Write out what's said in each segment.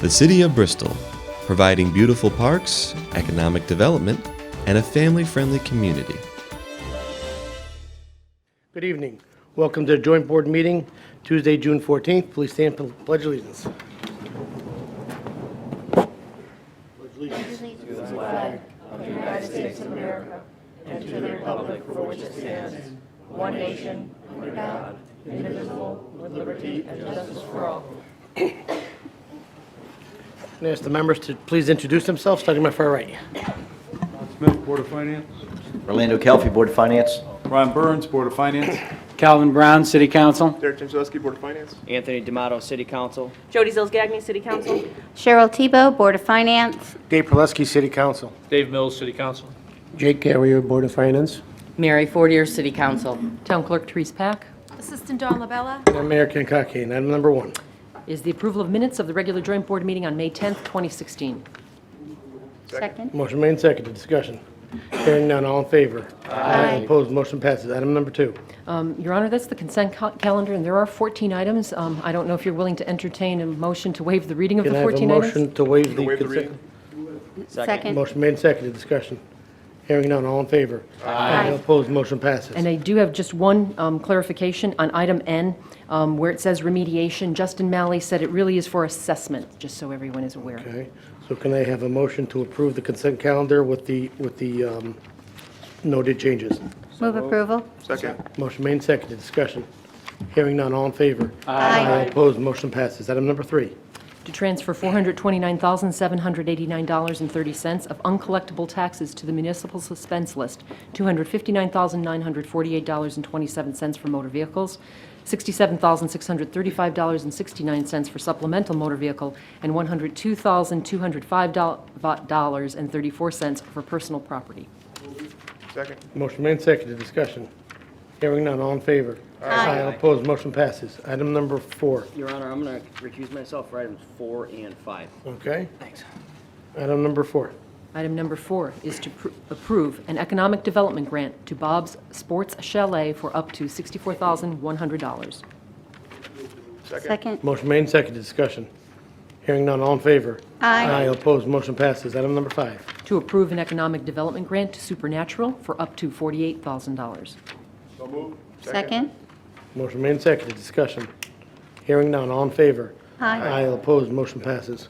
The City of Bristol, providing beautiful parks, economic development, and a family-friendly community. Good evening. Welcome to the joint board meeting, Tuesday, June 14th. Please stand for the Pledge of Allegiance. Pledge allegiance to the flag of the United States of America and to the republic for which it stands, one nation, under God, indivisible, with liberty and justice for all. And ask the members to please introduce themselves, starting my far right. Smith, Board of Finance. Orlando Kelfi, Board of Finance. Ron Burns, Board of Finance. Calvin Brown, City Council. Derek James-Zaleski, Board of Finance. Anthony D'Amato, City Council. Jody Zills-Gagnon, City Council. Cheryl Tebow, Board of Finance. Dave Perleski, City Council. Dave Mills, City Council. Jake Carrier, Board of Finance. Mary Fortier, City Council. Town Clerk Therese Pack. Assistant Dawn LaBella. And Mayor Ken Kake. And item number 1. Is the approval of minutes of the regular joint board meeting on May 10th, 2016. Second. Motion made and seconded. Discussion. Hearing none. All in favor? Aye. Opposed? Motion passes. Item number 2. Your Honor, that's the consent calendar, and there are 14 items. I don't know if you're willing to entertain a motion to waive the reading of Can the I have a 14 items? motion to waive the waive the consent? Second. Motion made and seconded. Discussion. Hearing none. All in favor? Aye. Opposed? Motion passes. And I do have just one clarification on item N, where it says remediation. Justin Malley said it really is for assessment, just so everyone is aware. Okay, so can I have a motion to approve the consent calendar with the noted changes? Move approval. Second. Motion made and seconded. Discussion. Hearing none. All in favor? Aye. Opposed? Motion passes. Item number 3. To transfer $429,789.30 of uncollectible taxes to the municipal suspense list, $259,948.27 for motor vehicles, $67,635.69 for supplemental motor vehicle, and $102,205.34 for personal property. Second. Motion made and seconded. Discussion. Hearing none. All in favor? Aye. Opposed? Motion passes. Item number 4. Your Honor, I'm going to recuse myself for items 4 and 5. Okay? Thanks. Item number 4. Item number 4 is to approve an economic development grant to Bob's Sports Chalet for up to $64,100. Second. Motion made and seconded. Discussion. Hearing none. All in favor? Aye. Opposed? Motion passes. Item number 5. To approve an economic development grant to Supernatural for up to $48,000. So moved. Second. Motion made and seconded. Discussion. Hearing none. All in favor? Aye. Opposed? Motion passes.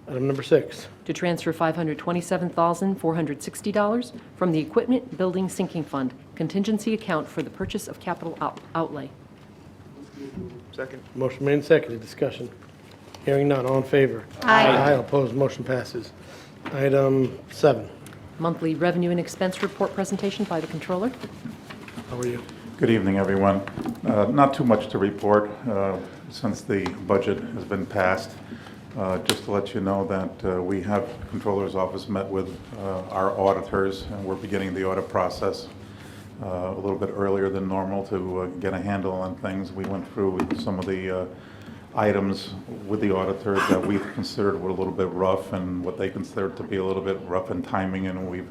Item number 6. To transfer $527,460 from the Equipment Building Sinking Fund contingency account for the purchase of capital outlay. Second. Motion made and seconded. Discussion. Hearing none. All in favor? Aye. Opposed? Motion passes. Item 7. Monthly revenue and expense report presentation by the Controller. How are you? Good evening, everyone. Not too much to report since the budget has been passed. Just to let you know that we have, Controller's Office met with our auditors, and we're beginning the audit process a little bit earlier than normal to get a handle on things. We went through some of the items with the auditors that we considered were a little bit rough and what they considered to be a little bit rough in timing, and we've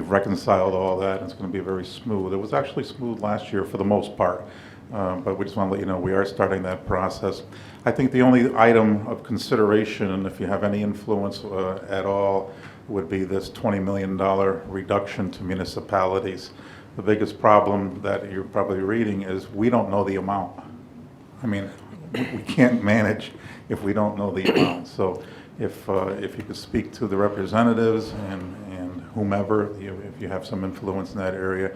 reconciled all that, and it's going to be very smooth. It was actually smooth last year for the most part, but we just want to let you know we are starting that process. I think the only item of consideration, and if you have any influence at all, would be this $20 million reduction to municipalities. The biggest problem that you're probably reading is we don't know the amount. I mean, we can't manage if we don't know the amount. So if you could speak to the representatives and whomever, if you have some influence in that area,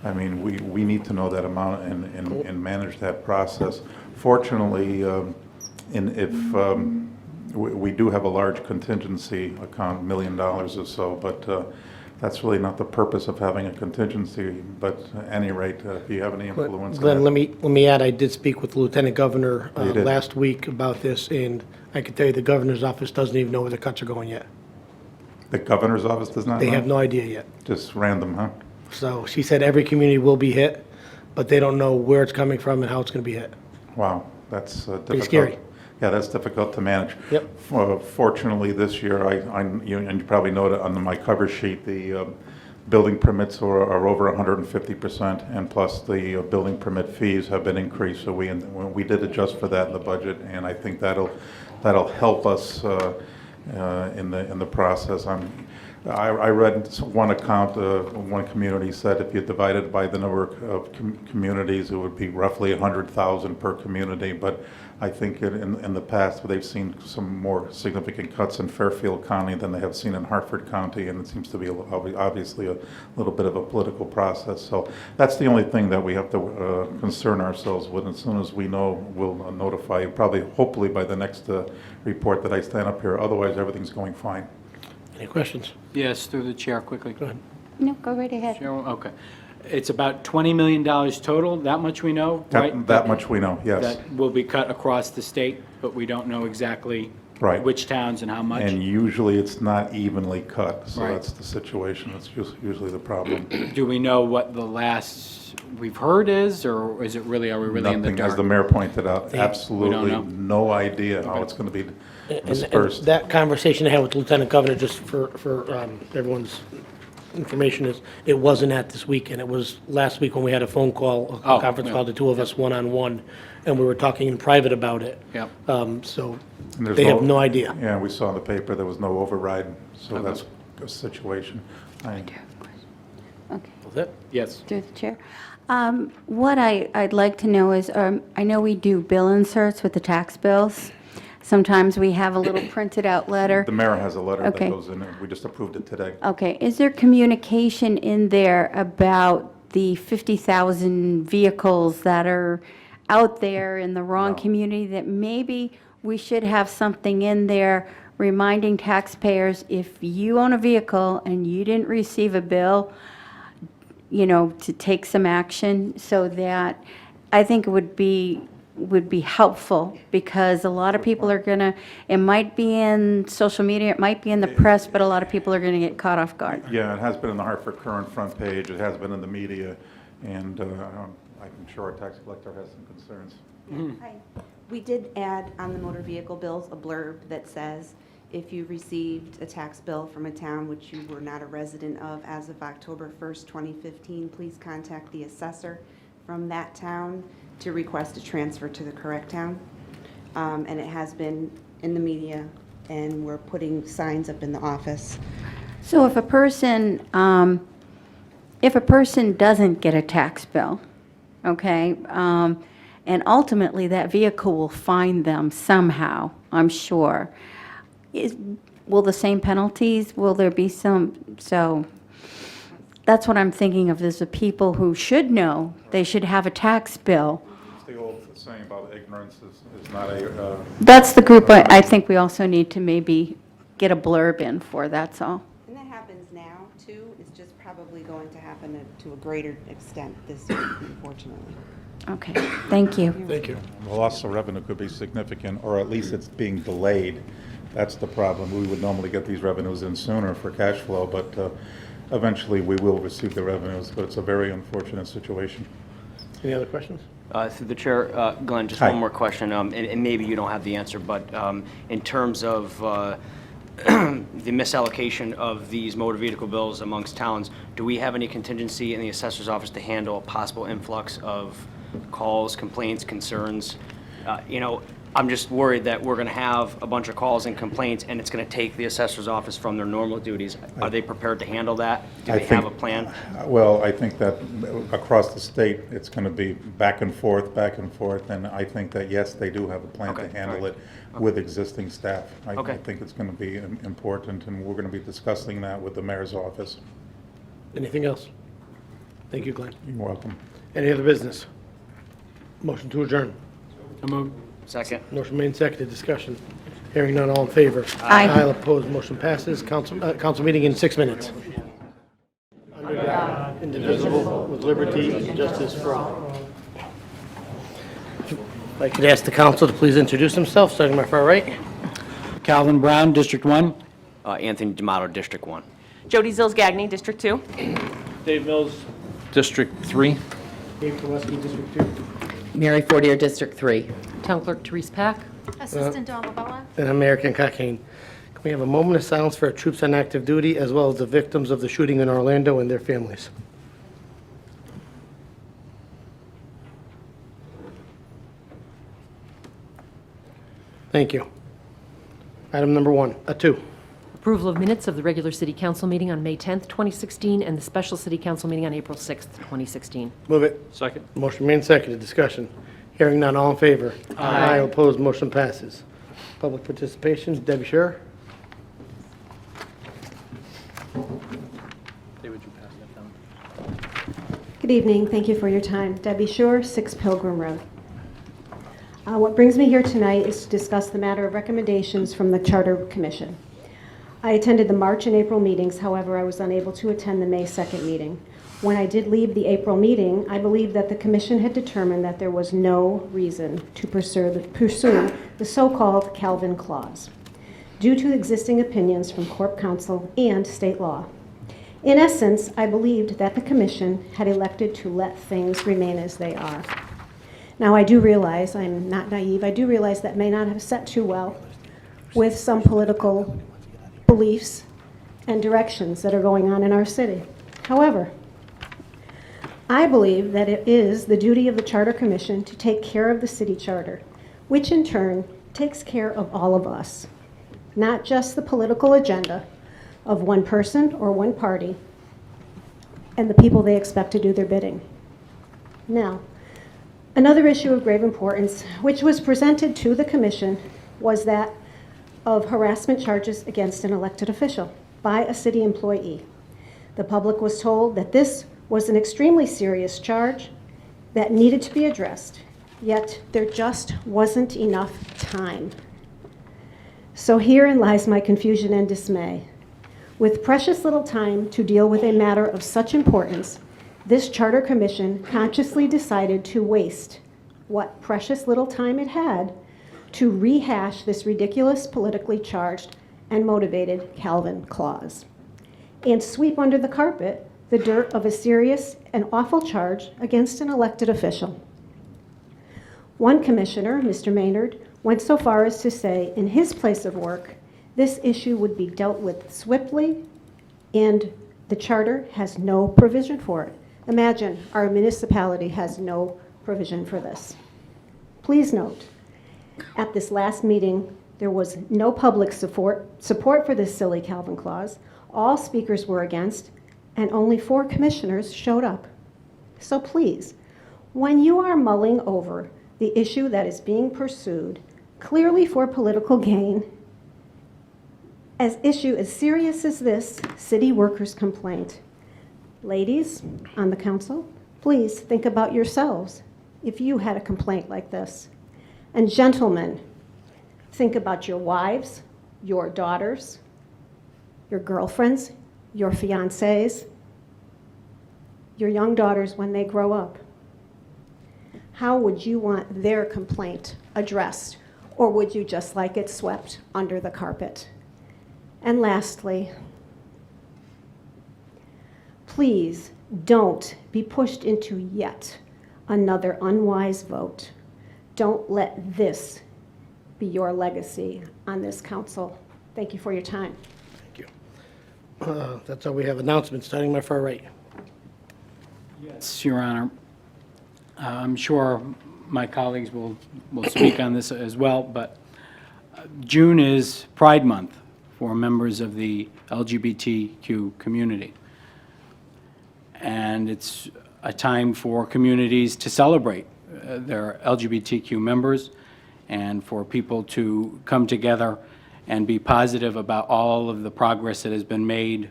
I mean, we need to know that amount and manage that process. Fortunately, we do have a large contingency account, $1 million or so, but that's really not the purpose of having a contingency. But at any rate, if you have any influence. Glenn, let me add, I did speak with the Lieutenant Governor You did? last week about this, and I can tell you the Governor's office doesn't even know where the cuts are going yet. The Governor's Office does not They know? have no idea yet. Just random, huh? So she said every community will be hit, but they don't know where it's coming from and how it's going to be hit. Wow, that's difficult. scary. Yeah, that's difficult to manage. Yep. Fortunately, this year, and you probably noted on my cover sheet, the building permits are over 150%, and plus the building permit fees have been increased. So we did adjust for that in the budget, and I think that'll help us in the process. I read one account, one community said if you divide it by the number of communities, it would be roughly 100,000 per community. But I think in the past, they've seen some more significant cuts in Fairfield County than they have seen in Hartford County, and it seems to be obviously a little bit of a political process. So that's the only thing that we have to concern ourselves with. As soon as we know, we'll notify you, hopefully by the next report that I stand up here. Otherwise, everything's going fine. Any questions? Yes, through the chair, quickly. Go ahead. No, go right ahead. Chair, okay. It's about $20 million total, that much we know, right? That much we know, yes. That will be cut across the state, but we don't know exactly Right. which towns and how much. And usually it's not evenly cut, so Right. that's the situation. That's just usually the problem. Do we know what the last we've heard is, or is it really, are we really in the Nothing, as dark? the mayor pointed out, absolutely know. no idea how it's going to be And dispersed. that conversation I had with Lieutenant Governor, just for everyone's information, is it wasn't at this weekend. It was last week when we had a phone call, a Oh, conference yeah. call, the two of us one-on-one, and we were talking in private about it. Yep. So And there's they have no idea. Yeah, we saw in the paper there was no override, so that's a situation. Okay, Was it? Yes. through the chair. What I'd like to know is, I know we do bill inserts with the tax bills. Sometimes we have a little printed out letter. The mayor has a letter that Okay. goes in there. We just approved it today. Okay, is there communication in there about the 50,000 vehicles that are out there in the wrong No. community, that maybe we should have something in there reminding taxpayers, if you own a vehicle and you didn't receive a bill, to take some action, so that I think it would be helpful, because a lot of people are gonna, it might be in social media, it might be in the press, but a lot of people are gonna get caught off guard. Yeah, it has been in the Hartford Current front page. It has been in the media, and I'm sure our tax collector has some concerns. Hi. We did add on the motor vehicle bills a blurb that says, if you received a tax bill from a town which you were not a resident of as of October 1st, 2015, please contact the assessor from that town to request a transfer to the correct town. And it has been in the media, and we're putting signs up in the office. So if a person doesn't get a tax bill, okay, and ultimately that vehicle will find them somehow, I'm sure, will the same penalties, will there be some, so that's what I'm thinking of, is the people who should know they should have a tax bill. It's the old saying about ignorance is not a... That's the group I think we also need to maybe get a blurb in for, that's all. And that happens now, too. It's just probably going to happen to a greater extent this year, unfortunately. Okay, thank you. Thank you. The loss of revenue could be significant, or at least it's being delayed. That's the problem. We would normally get these revenues in sooner for cash flow, but eventually we will receive the revenues, but it's a very unfortunate situation. Any other questions? Through the chair, Glenn, just Hi. one more question, and maybe you don't have the answer, but in terms of the misallocation of these motor vehicle bills amongst towns, do we have any contingency in the assessor's office to handle a possible influx of calls, complaints, concerns? I'm just worried that we're going to have a bunch of calls and complaints, and it's going to take the assessor's office from their normal duties. Are they prepared to handle that? Do they have a plan? Well, I think that across the state, it's going to be back and forth, and I think that, yes, they do have a plan to Okay, handle all right. it with existing staff. I Okay. think it's going to be important, and we're going to be discussing that with the mayor's office. Anything else? Thank you, Glenn. You're welcome. Any other business? Motion to adjourn. So moved. Second. Motion made, seconded, discussion. Hearing none, all in favor? Aye. All opposed, motion passes. Council meeting in 6 minutes. Under God, indivisible, with liberty and justice for all. If I could ask the council to please introduce themselves, starting my far right. Calvin Brown, District 1. Anthony D'Amato, District 1. Jody Zills-Gagney, District 2. Dave Mills, District 3. Dave Kowalski, District 2. Mary Fortier, District 3. Town Clerk Therese Pack. Assistant Dawn Labella. And I'm Mayor Ken Cockane. Can we have a moment of silence for our troops on active duty, as well as the victims of the shooting in Orlando and their families? Thank you. Item number 2. Approval of minutes of the regular city council meeting on May 10th, 2016, and the special city council meeting on April 6th, 2016. Move it. Second. Motion made and seconded. Discussion. Hearing none. All in favor? Aye. Opposed? Motion passes. Public participation. Debbie Scher. David, you pass that down. Good evening. Thank you for your time. Debbie Shore, 6 Pilgrim Road. What brings me here tonight is to discuss the matter of recommendations from the Charter Commission. I attended the March and April meetings, however, I was unable to attend the May 2nd meeting. When I did leave the April meeting, I believe that the Commission had determined that there was no reason to pursue the so-called Calvin Clause, due to existing opinions from Corp Counsel and state law. In essence, I believed that the Commission had elected to let things remain as they are. Now, I do realize, I'm not naive, I do realize that may not have set too well with some political beliefs and directions that are going on in our city. However, I believe that it is the duty of the Charter Commission to take care of the city charter, which in turn takes care of all of us, not just the political agenda of one person or one party and the people they expect to do their bidding. Now, another issue of grave importance, which was presented to the Commission, was that of harassment charges against an elected official by a city employee. The public was told that this was an extremely serious charge that needed to be addressed, yet there just wasn't enough time. So herein lies my confusion and dismay. With precious little time to deal with a matter of such importance, this Charter Commission consciously decided to waste what precious little time it had to rehash this ridiculous, politically charged and motivated Calvin Clause, and sweep under the carpet the dirt of a serious and awful charge against an elected official. One commissioner, Mr. Maynard, went so far as to say in his place of work, this issue would be dealt with swiftly, and the charter has no provision for it. Imagine our municipality has no provision for this. Please note, at this last meeting, there was no public support for this silly Calvin Clause. All speakers were against, and only 4 commissioners showed up. So please, when you are mulling over the issue that is being pursued, clearly for political gain, as issue as serious as this city workers' complaint, ladies on the council, please think about yourselves if you had a complaint like this. And gentlemen, think about your wives, your daughters, your girlfriends, your fiancés, your young daughters when they grow up. How would you want their complaint addressed? Or would you just like it swept under the carpet? And lastly, please don't be pushed into yet another unwise vote. Don't let this be your legacy on this council. Thank you for your time. Thank you. That's all we have. Announcements, starting my far right. Yes, Your Honor. I'm sure my colleagues will speak on this as well, but June is Pride Month for members of the LGBTQ community. And it's a time for communities to celebrate their LGBTQ members and for people to come together and be positive about all of the progress that has been made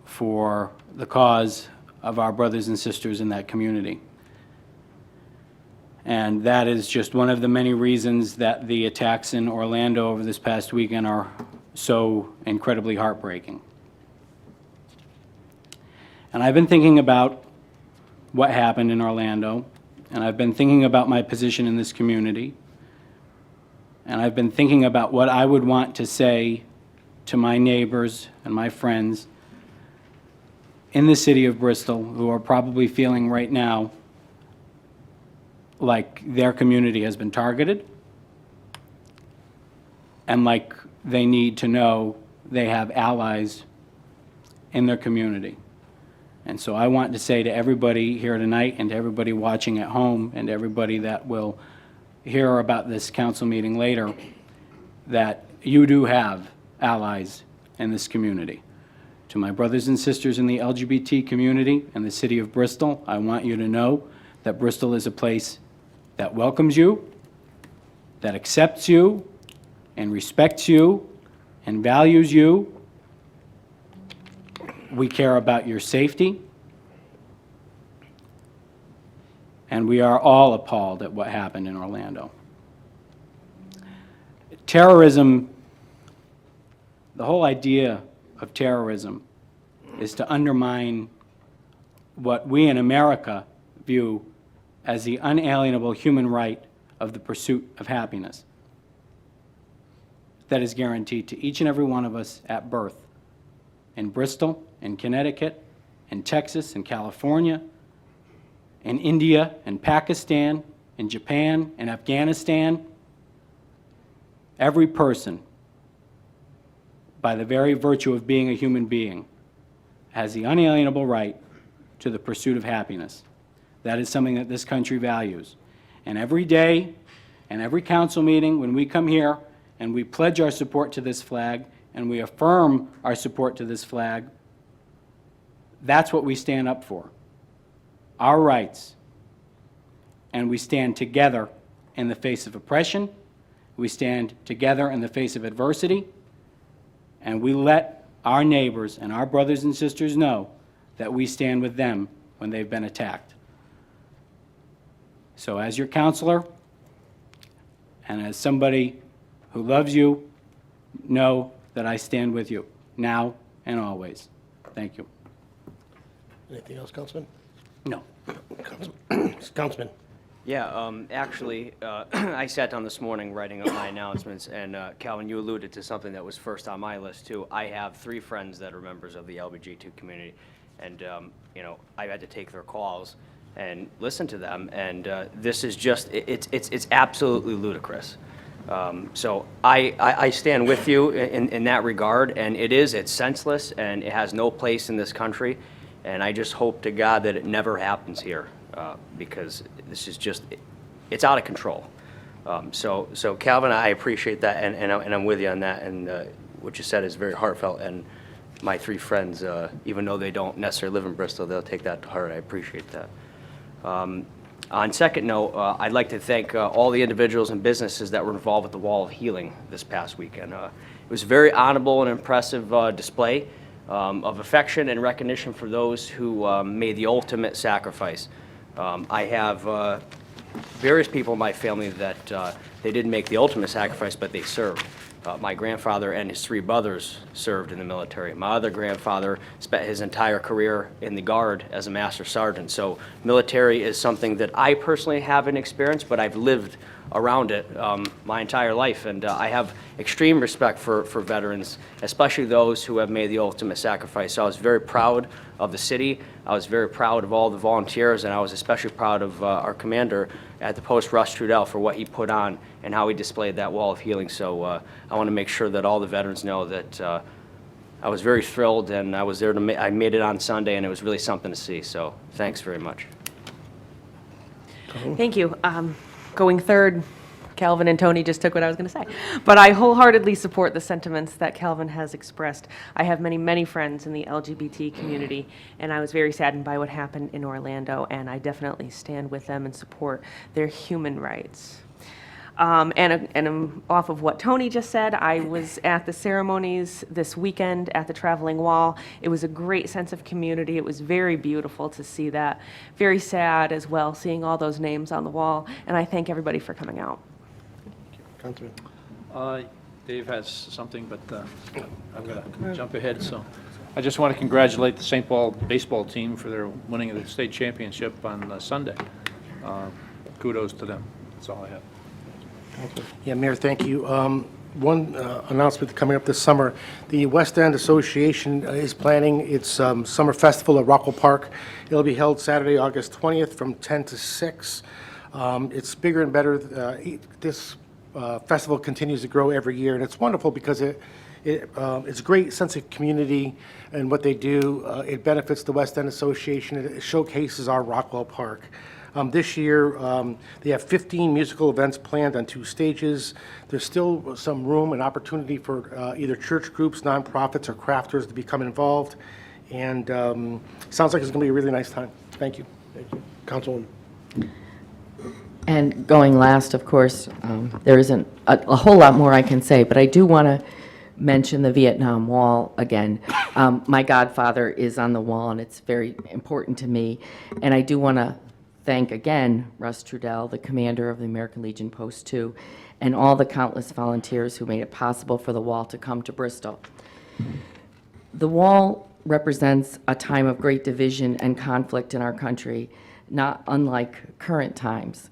for the cause of our brothers and sisters in that community. And that is just one of the many reasons that the attacks in Orlando over this past weekend are so incredibly heartbreaking. And I've been thinking about what happened in Orlando, and I've been thinking about my position in this community, and I've been thinking about what I would want to say to my neighbors and my friends in the city of Bristol who are probably feeling right now like their community has been targeted and like they need to know they have allies in their community. And so I want to say to everybody here tonight and to everybody watching at home and everybody that will hear about this council meeting later, that you do have allies in this community. To my brothers and sisters in the LGBT community and the city of Bristol, I want you to know that Bristol is a place that welcomes you, that accepts you, and respects you, and values you. We care about your safety, and we are all appalled at what happened in Orlando. Terrorism, the whole idea of terrorism is to undermine what we in America view as the unalienable human right of the pursuit of happiness that is guaranteed to each and every one of us at birth in Bristol, in Connecticut, in Texas, in California, in India, in Pakistan, in Japan, in Afghanistan. Every person, by the very virtue of being a human being, has the unalienable right to the pursuit of happiness. That is something that this country values. And every day and every council meeting, when we come here and we pledge our support to this flag and we affirm our support to this flag, that's what we stand up for, our rights. And we stand together in the face of oppression. We stand together in the face of adversity. And we let our neighbors and our brothers and sisters know that we stand with them when they've been attacked. So as your counselor and as somebody who loves you, know that I stand with you now and always. Thank you. Anything else, Councilman? No. Councilman? Yeah, actually, I sat down this morning writing up my announcements, and Calvin, you alluded to something that was first on my list, too. I have 3 friends that are members of the LBGT community, and, you know, I've had to take their calls and listen to them, and this is just, it's absolutely ludicrous. So I stand with you in that regard, and it's senseless, and it has no place in this country, and I just hope to God that it never happens here. Because this is just, it's out of control. So Calvin, I appreciate that, and I'm with you on that, and what you said is very heartfelt, and my 3 friends, even though they don't necessarily live in Bristol, they'll take that to heart. I appreciate that. On second note, I'd like to thank all the individuals and businesses that were involved with the Wall of Healing this past weekend. It was a very honorable and impressive display of affection and recognition for those who made the ultimate sacrifice. I have various people in my family that they didn't make the ultimate sacrifice, but they served. My grandfather and his 3 brothers served in the military. My other grandfather spent his entire career in the Guard as a master sergeant. So military is something that I personally haven't experienced, but I've lived around it my entire life, and I have extreme respect for veterans, especially those who have made the ultimate sacrifice. So I was very proud of the city. I was very proud of all the volunteers, and I was especially proud of our commander at the post, Russ Trudell, for what he put on and how he displayed that Wall of Healing. So I want to make sure that all the veterans know that I was very thrilled, and I was there to I made it on Sunday, and it was really something to see. So thanks very much. Thank you. Going third, Calvin and Tony just took what I was going to say. But I wholeheartedly support the sentiments that Calvin has expressed. I have many, many friends in the LGBT community, and I was very saddened by what happened in Orlando, and I definitely stand with them and support their human rights. And off of what Tony just said, I was at the ceremonies this weekend at the Traveling Wall. It was a great sense of community. It was very beautiful to see that. Very sad as well, seeing all those names on the wall. And I thank everybody for coming out. Councilman? Dave has something, but I'm going to jump ahead. So I just want to congratulate the St. Paul baseball team for their winning of the state championship on Sunday. Kudos to them. That's all I have. Yeah, Mayor, thank you. One announcement coming up this summer. The West End Association is planning its summer festival at Rockwell Park. It'll be held Saturday, August 20th from 10 to 6. It's bigger and better. This festival continues to grow every year, and it's wonderful because it's a great sense of community and what they do. It benefits the West End Association. It showcases our Rockwell Park. This year, they have 15 musical events planned on 2 stages. There's still some room and opportunity for either church groups, nonprofits, or crafters to become involved. And sounds like it's going to be a really nice time. Thank you. Thank you. Councilwoman. And going last, of course, there isn't a whole lot more I can say, but I do want to mention the Vietnam Wall again. My godfather is on the wall, and it's very important to me. And I do want to thank again Russ Trudell, the commander of the American Legion Post 2, and all the countless volunteers who made it possible for the wall to come to Bristol. The wall represents a time of great division and conflict in our country, not unlike current times.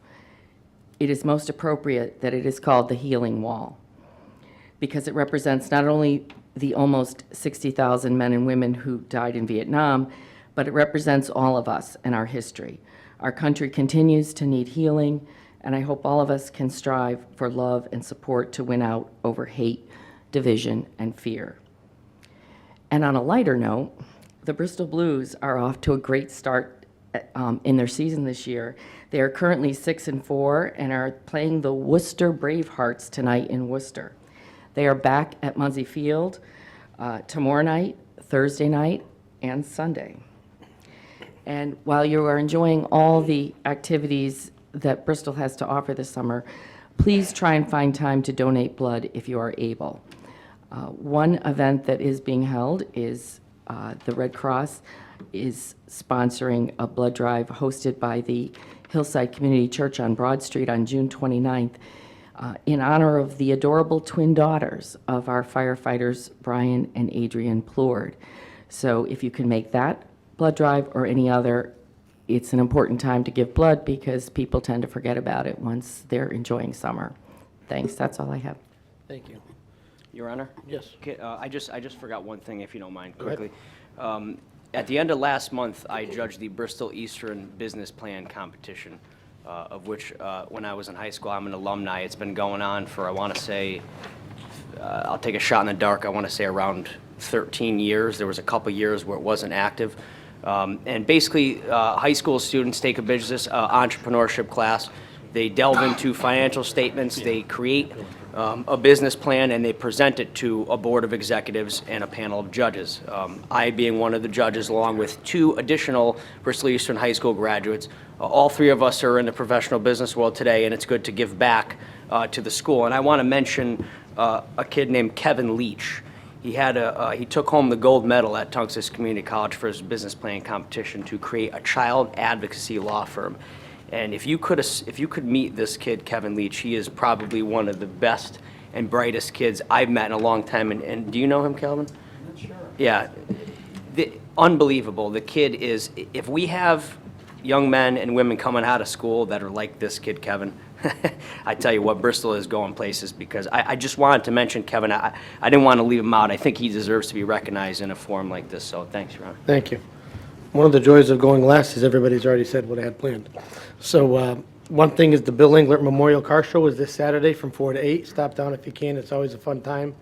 It is most appropriate that it is called the Healing Wall, because it represents not only the almost 60,000 men and women who died in Vietnam, but it represents all of us and our history. Our country continues to need healing, and I hope all of us can strive for love and support to win out over hate, division, and fear. And on a lighter note, the Bristol Blues are off to a great start in their season this year. They are currently 6-4 and are playing the Worcester Bravehearts tonight in Worcester. They are back at Munsey Field tomorrow night, Thursday night, and Sunday. And while you are enjoying all the activities that Bristol has to offer this summer, please try and find time to donate blood if you are able. One event that is being held is the Red Cross is sponsoring a blood drive hosted by the Hillside Community Church on Broad Street on June 29th in honor of the adorable twin daughters of our firefighters, Brian and Adrian Plourde. So if you can make that blood drive or any other, it's an important time to give blood because people tend to forget about it once they're enjoying summer. Thanks, that's all I have. Thank you. Your Honor? Yes. Okay, I just forgot one thing, if you don't mind, quickly. At the end of last month, I judged the Bristol Eastern Business Plan competition, of which, when I was in high school, I'm an alumni. It's been going on for, I want to say, I'll take a shot in the dark, I want to say around 13 years. There was a couple years where it wasn't active. And basically, high school students take a business entrepreneurship class. They delve into financial statements. They create a business plan, and they present it to a board of executives and a panel of judges. I being one of the judges, along with 2 additional Bristol Eastern High School graduates. All 3 of us are in the professional business world today, and it's good to give back to the school. And I want to mention a kid named Kevin Leach. He took home the gold medal at Tungus Community College for his business plan competition to create a child advocacy law firm. And if you could meet this kid, Kevin Leach, he is probably one of the best and brightest kids I've met in a long time. And do you know him, Calvin? Not sure. Yeah. Unbelievable. The kid is, if we have young men and women coming out of school that are like this kid, Kevin, I tell you what, Bristol is going places, because I just wanted to mention Kevin. I didn't want to leave him out. I think he deserves to be recognized in a forum like this. So thanks, Ron. Thank you. One of the joys of going last is everybody's already said what I had planned. So one thing is the Bill Englert Memorial Car Show is this Saturday from 4 to 8. Stop down if you can. It's always a fun time.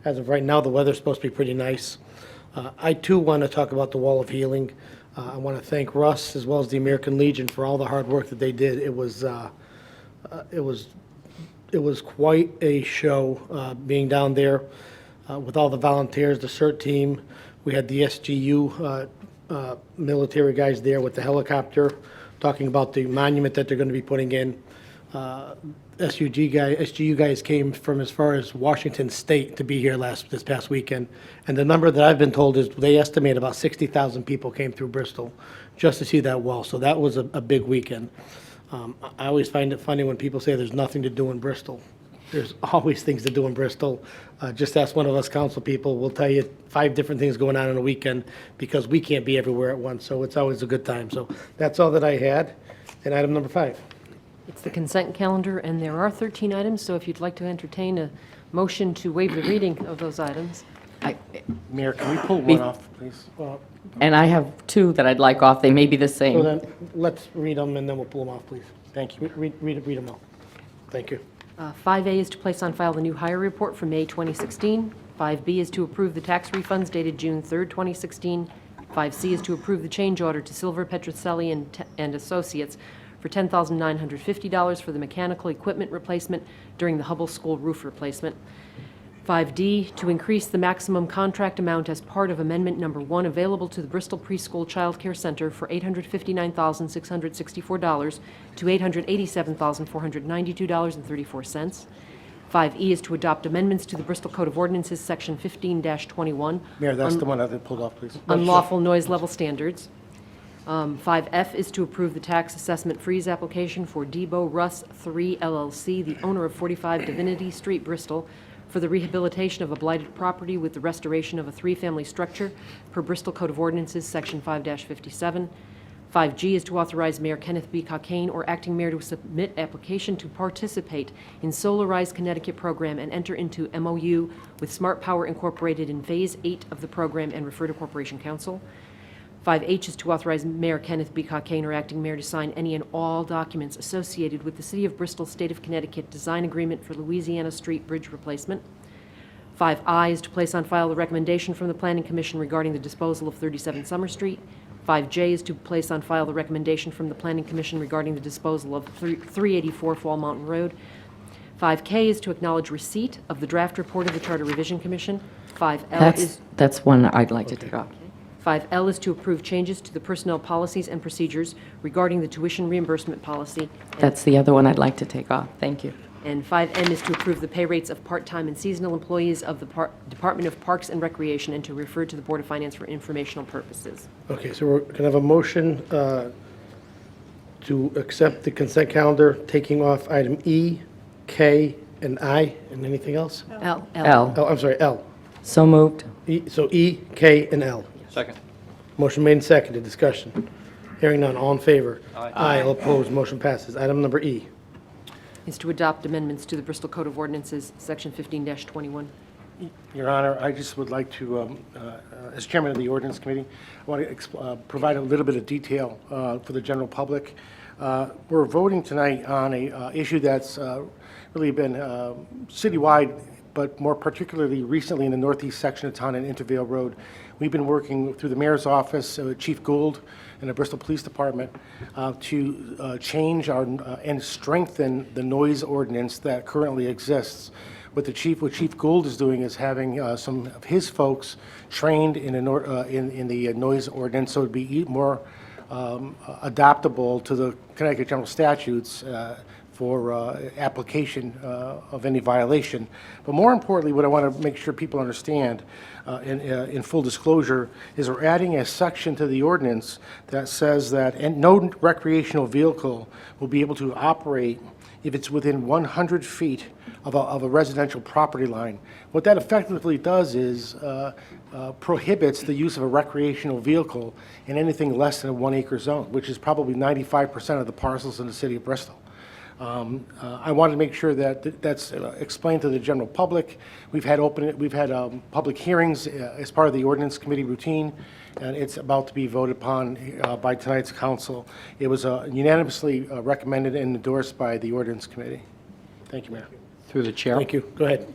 As of right now, the weather's supposed to be pretty nice. I, too, want to talk about the Wall of Healing. I want to thank Russ as well as the American Legion for all the hard work that they did. It was quite a show being down there with all the volunteers, the CERT team. We had the SGU military guys there with the helicopter talking about the monument that they're going to be putting in. SGU guys came from as far as Washington State to be here this past weekend. And the number that I've been told is they estimate about 60,000 people came through Bristol just to see that wall. So that was a big weekend. I always find it funny when people say there's nothing to do in Bristol. There's always things to do in Bristol. Just ask one of us council people. We'll tell you 5 different things going on a weekend because we can't be everywhere at once. So it's always a good time. So that's all that I had. And item number 5. It's the consent calendar, and there are 13 items, so if you'd like to entertain a motion to waive the reading of those items. Mayor, can we pull one off, please? And I have 2 that I'd like off. They may be the So same. then let's read them and then we'll pull them off, please. Thank you. Read them all. Thank you. 5A is to place on file the new hire report for May 2016. 5B is to approve the tax refunds dated June 3rd, 2016. 5C is to approve the change order to Silver Petrocelli and Associates for $10,950 for the mechanical equipment replacement during the Hubble School roof replacement. 5D, to increase the maximum contract amount as part of Amendment Number 1 available to the Bristol Preschool Child Care Center for $859,664 to $887,492.34. 5E is to adopt amendments to the Bristol Code of Ordinances, Section 15-21. Mayor, that's the one I did pulled off, please. Unlawful noise level standards. 5F is to approve the tax assessment freeze application for Debo Russ 3 LLC, the owner of 45 Divinity Street, Bristol, for the rehabilitation of a blighted property with the restoration of a three-family structure per Bristol Code of Ordinances, Section 5-57. 5G is to authorize Mayor Kenneth B. Cockane or acting mayor to submit application to participate in Solarize Connecticut program and enter into MOU with Smart Power Incorporated in Phase 8 of the program and refer to Corporation Council. 5H is to authorize Mayor Kenneth B. Cockane or acting mayor to sign any and all documents associated with the City of Bristol, State of Connecticut design agreement for Louisiana Street Bridge replacement. 5I is to place on file the recommendation from the Planning Commission regarding the disposal of 37 Summer Street. 5J is to place on file the recommendation from the Planning Commission regarding the disposal of 384 Fall Mountain Road. 5K is to acknowledge receipt of the draft report of the Charter Revision Commission. 5L is... That's one I'd like to take off. 5L is to approve changes to the personnel policies and procedures regarding the tuition reimbursement policy. That's the other one I'd like to take off. Thank you. And 5N is to approve the pay rates of part-time and seasonal employees of the Department of Parks and Recreation and to refer to the Board of Finance for informational purposes. Okay, so we're going to have a motion to accept the consent calendar, taking off item E, K, and I, and anything else? L. Oh, I'm sorry, L. So moved. So E, K, and L. Second. Motion made and seconded. Discussion. Hearing none. All in favor? Aye. Aye. All opposed. Motion passes. Item number E. Is to adopt amendments to the Bristol Code of Ordinances, Section 15-21. Your Honor, I just would like to, as chairman of the Ordinance Committee, I want to provide a little bit of detail for the general public. We're voting tonight on a issue that's really been citywide, but more particularly recently in the northeast section of town in Intervale Road. We've been working through the mayor's office, Chief Gould, and the Bristol Police Department to change and strengthen the noise ordinance that currently exists. What Chief Gould is doing is having some of his folks trained in the noise ordinance, so it'd be more adaptable to the Connecticut General Statutes for application of any violation. But more importantly, what I want to make sure people understand in full disclosure is we're adding a section to the ordinance that says that no recreational vehicle will be able to operate if it's within 100 feet of a residential property line. What that effectively does is prohibits the use of a recreational vehicle in anything less than a 1 acre zone, which is probably 95% of the parcels in the city of Bristol. I wanted to make sure that that's explained to the general public. We've had public hearings as part of the ordinance committee routine, and it's about to be voted upon by tonight's council. It was unanimously recommended and endorsed by the ordinance committee. Thank you, Mayor. Through the chair. Thank you. Go ahead.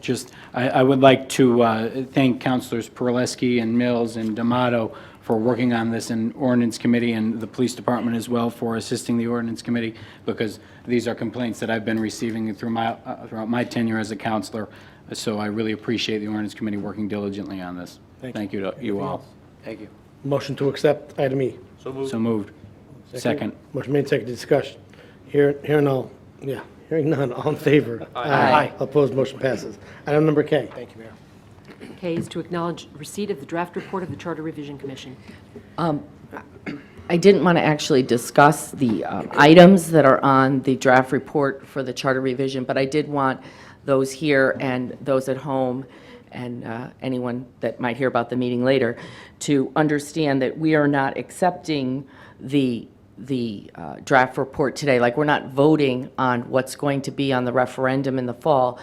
I would like to thank Councilors Perleski and Mills and D'Amato for working on this in ordinance committee, and the police department as well for assisting the ordinance committee, because these are complaints that I've been receiving throughout my tenure as a counselor. So I really appreciate the ordinance committee working diligently on this. Thank you to you all. Thank you. Motion to accept item E. So moved. So moved. Second. Motion made, seconded. Discussion. Hearing none. All in favor? Aye. Opposed. Motion passes. Item number K. Thank you, Mayor. K is to acknowledge receipt of the draft report of the Charter Revision Commission. I didn't want to actually discuss the items that are on the draft report for the charter revision, but I did want those here and those at home and anyone that might hear about the meeting later to understand that we are not accepting the draft report today. Like, we're not voting on what's going to be on the referendum in the fall,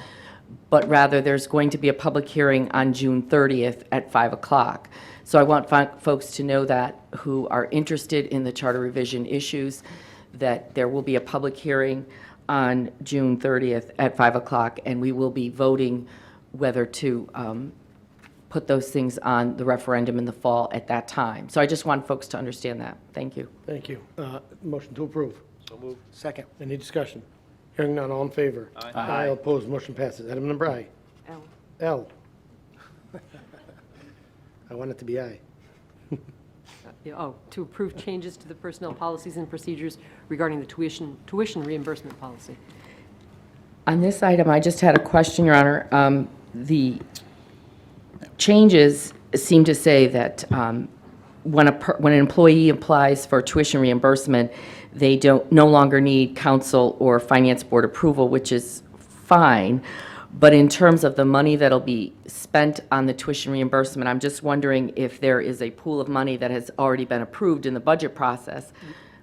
but rather there's going to be a public hearing on June 30th at 5 o'clock. So I want folks to know that who are interested in the charter revision issues, that there will be a public hearing on June 30th at 5 o'clock, and we will be voting whether to put those things on the referendum in the fall at that time. So I just want folks to understand that. Thank you. Thank you. Motion to approve. So moved. Second. Any discussion? Hearing none, all in favor? Aye. All opposed, motion passes. Item number I. L. L. I want it to be I. Oh, to approve changes to the personnel policies and procedures regarding the tuition reimbursement policy. On this item, I just had a question, Your Honor. The changes seem to say that when an employee applies for tuition reimbursement, they no longer need council or finance board approval, which is fine. But in terms of the money that'll be spent on the tuition reimbursement, I'm just wondering if there is a pool of money that has already been approved in the budget process.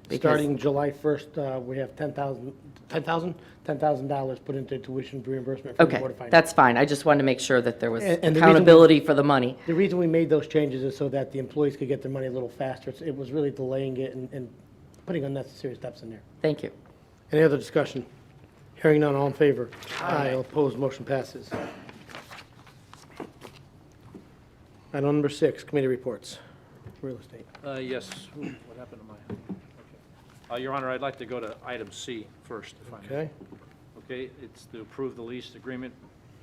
because- Starting July 1st, we have $10,000 put into tuition reimbursement for the Okay, Board of Finance. that's fine. I just wanted to make sure that there was And the reason we- accountability for the money. The reason we made those changes is so that the employees could get their money a little faster. It was really delaying it and putting unnecessary steps in there. Thank you. Any other discussion? Hearing none, all in favor? Aye. All opposed, motion passes. Item number 6, committee reports. Real estate. Yes. Ooh, what happened to my, okay. Your Honor, I'd like to go to item C first, if I may. Okay? Okay, it's to approve the lease agreement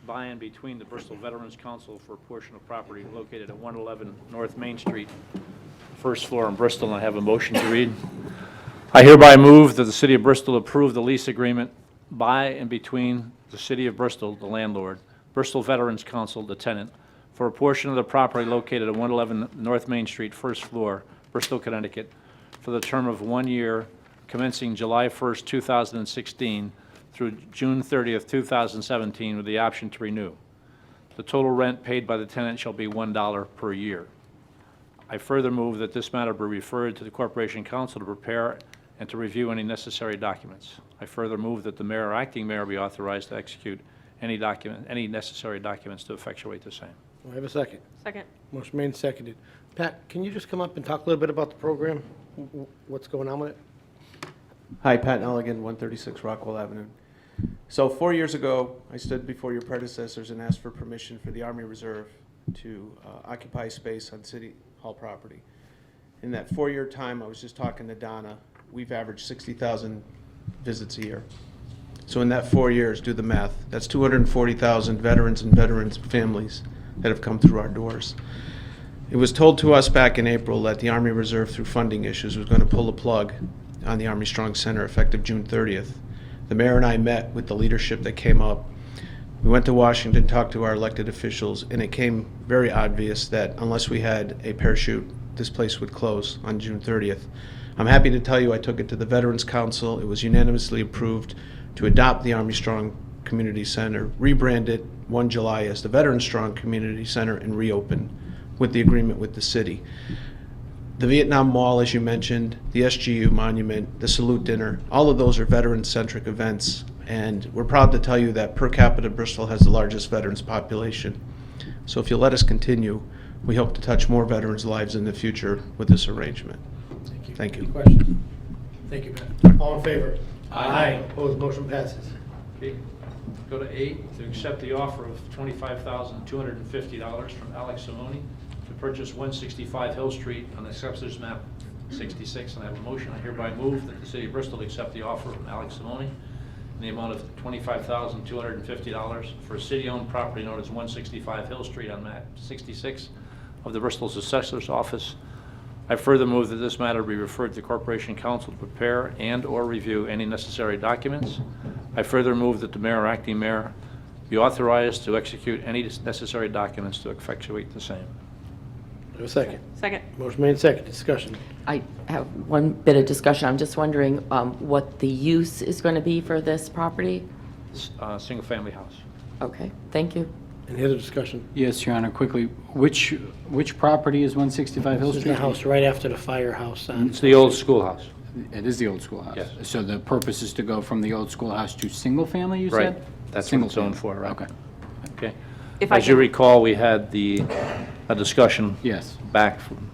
by and between the Bristol Veterans Council for a portion of property located at 111 North Main Street, first floor in Bristol, and I have a motion to read. I hereby move that the City of Bristol approve the lease agreement by and between the City of Bristol, the landlord, Bristol Veterans Council, the tenant, for a portion of the property located at 111 North Main Street, first floor, Bristol, Connecticut, for the term of 1 year, commencing July 1st, 2016, through June 30th, 2017, with the option to renew. The total rent paid by the tenant shall be $1 per year. I further move that this matter be referred to the Corporation Council to prepare and to review any necessary documents. I further move that the mayor or acting mayor be authorized to execute any necessary documents to effectuate the same. Do I have a second? Second. Motion made and seconded. Pat, can you just come up and talk a little bit about the program? What's going on with it? Hi, Pat Nelligan, 136 Rockwell Avenue. So 4 years ago, I stood before your predecessors and asked for permission for the Army Reserve to occupy space on City Hall property. In that 4-year time, I was just talking to Donna, we've averaged 60,000 visits a year. So in that 4 years, do the math, that's 240,000 veterans and veterans' families that have come through our doors. It was told to us back in April that the Army Reserve, through funding issues, was going to pull the plug on the Army Strong Center effective June 30th. The mayor and I met with the leadership that came up. We went to Washington, talked to our elected officials, and it came very obvious that unless we had a parachute, this place would close on June 30th. I'm happy to tell you I took it to the Veterans Council. It was unanimously approved to adopt the Army Strong Community Center, rebrand it 1 July as the Veterans Strong Community Center, and reopen with the agreement with the city. The Vietnam Mall, as you mentioned, the SGU Monument, the Salute Dinner, all of those are veteran-centric events, and we're proud to tell you that per capita Bristol has the largest veterans population. So if you'll let us continue, we hope to touch more veterans' lives in the future with this arrangement. Thank you. Any questions? Thank you, Pat. All in favor? Aye. Opposed, motion passes. Okay, go to 8, to accept the offer of $25,250 from Alex Simoni to purchase 165 Hill Street on Assessor's Map 66. And I have a motion. I hereby move that the City of Bristol accept the offer from Alex Simoni in the amount of $25,250 for a city-owned property known as 165 Hill Street on Map 66 of the Bristol's Assessor's Office. I further move that this matter be referred to the Corporation Council to prepare and/or review any necessary documents. I further move that the mayor or acting mayor be authorized to execute any necessary documents to effectuate the same. Do I have a second? Second. Motion made and seconded. Discussion. I have one bit of discussion. I'm just wondering what the use is going to be for this property? Single-family house. Okay, thank you. Any other discussion? Yes, Your Honor, quickly, which property is 165 Hill This is Street? the house right after the firehouse. It's the old schoolhouse. It is the old schoolhouse? Yes. So the purpose is to go from the old schoolhouse to single-family, you said? Right. That's what it's zoned Single-family. for, right? Okay. Okay. If I As you can- recall, we had a discussion Yes, back from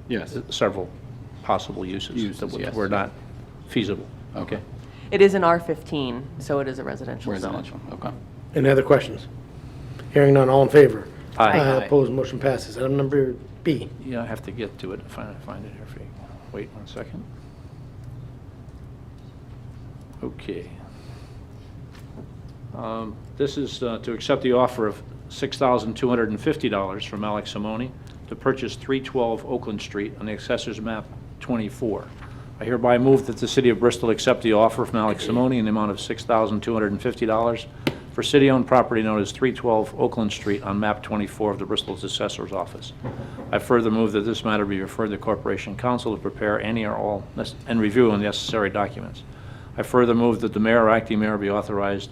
yes. several possible uses that Uses, yes. were not feasible. Okay. It is an R15, so it is a residential zone. Residential, okay. Any other questions? Hearing none, all in favor? Aye. Opposed, motion passes. Item number B. Yeah, I have to get to it, find it here for you. Wait 1 second. Okay. This is to accept the offer of $6,250 from Alex Simone to purchase 312 Oakland Street on the Assessor's Map 24. I hereby move that the City of Bristol accept the offer from Alex Simone in the amount of $6,250 for city-owned property known as 312 Oakland Street on Map 24 of the Bristol's Assessor's Office. I further move that this matter be referred to Corporation Council to prepare any or all and review the necessary documents. I further move that the mayor or acting mayor be authorized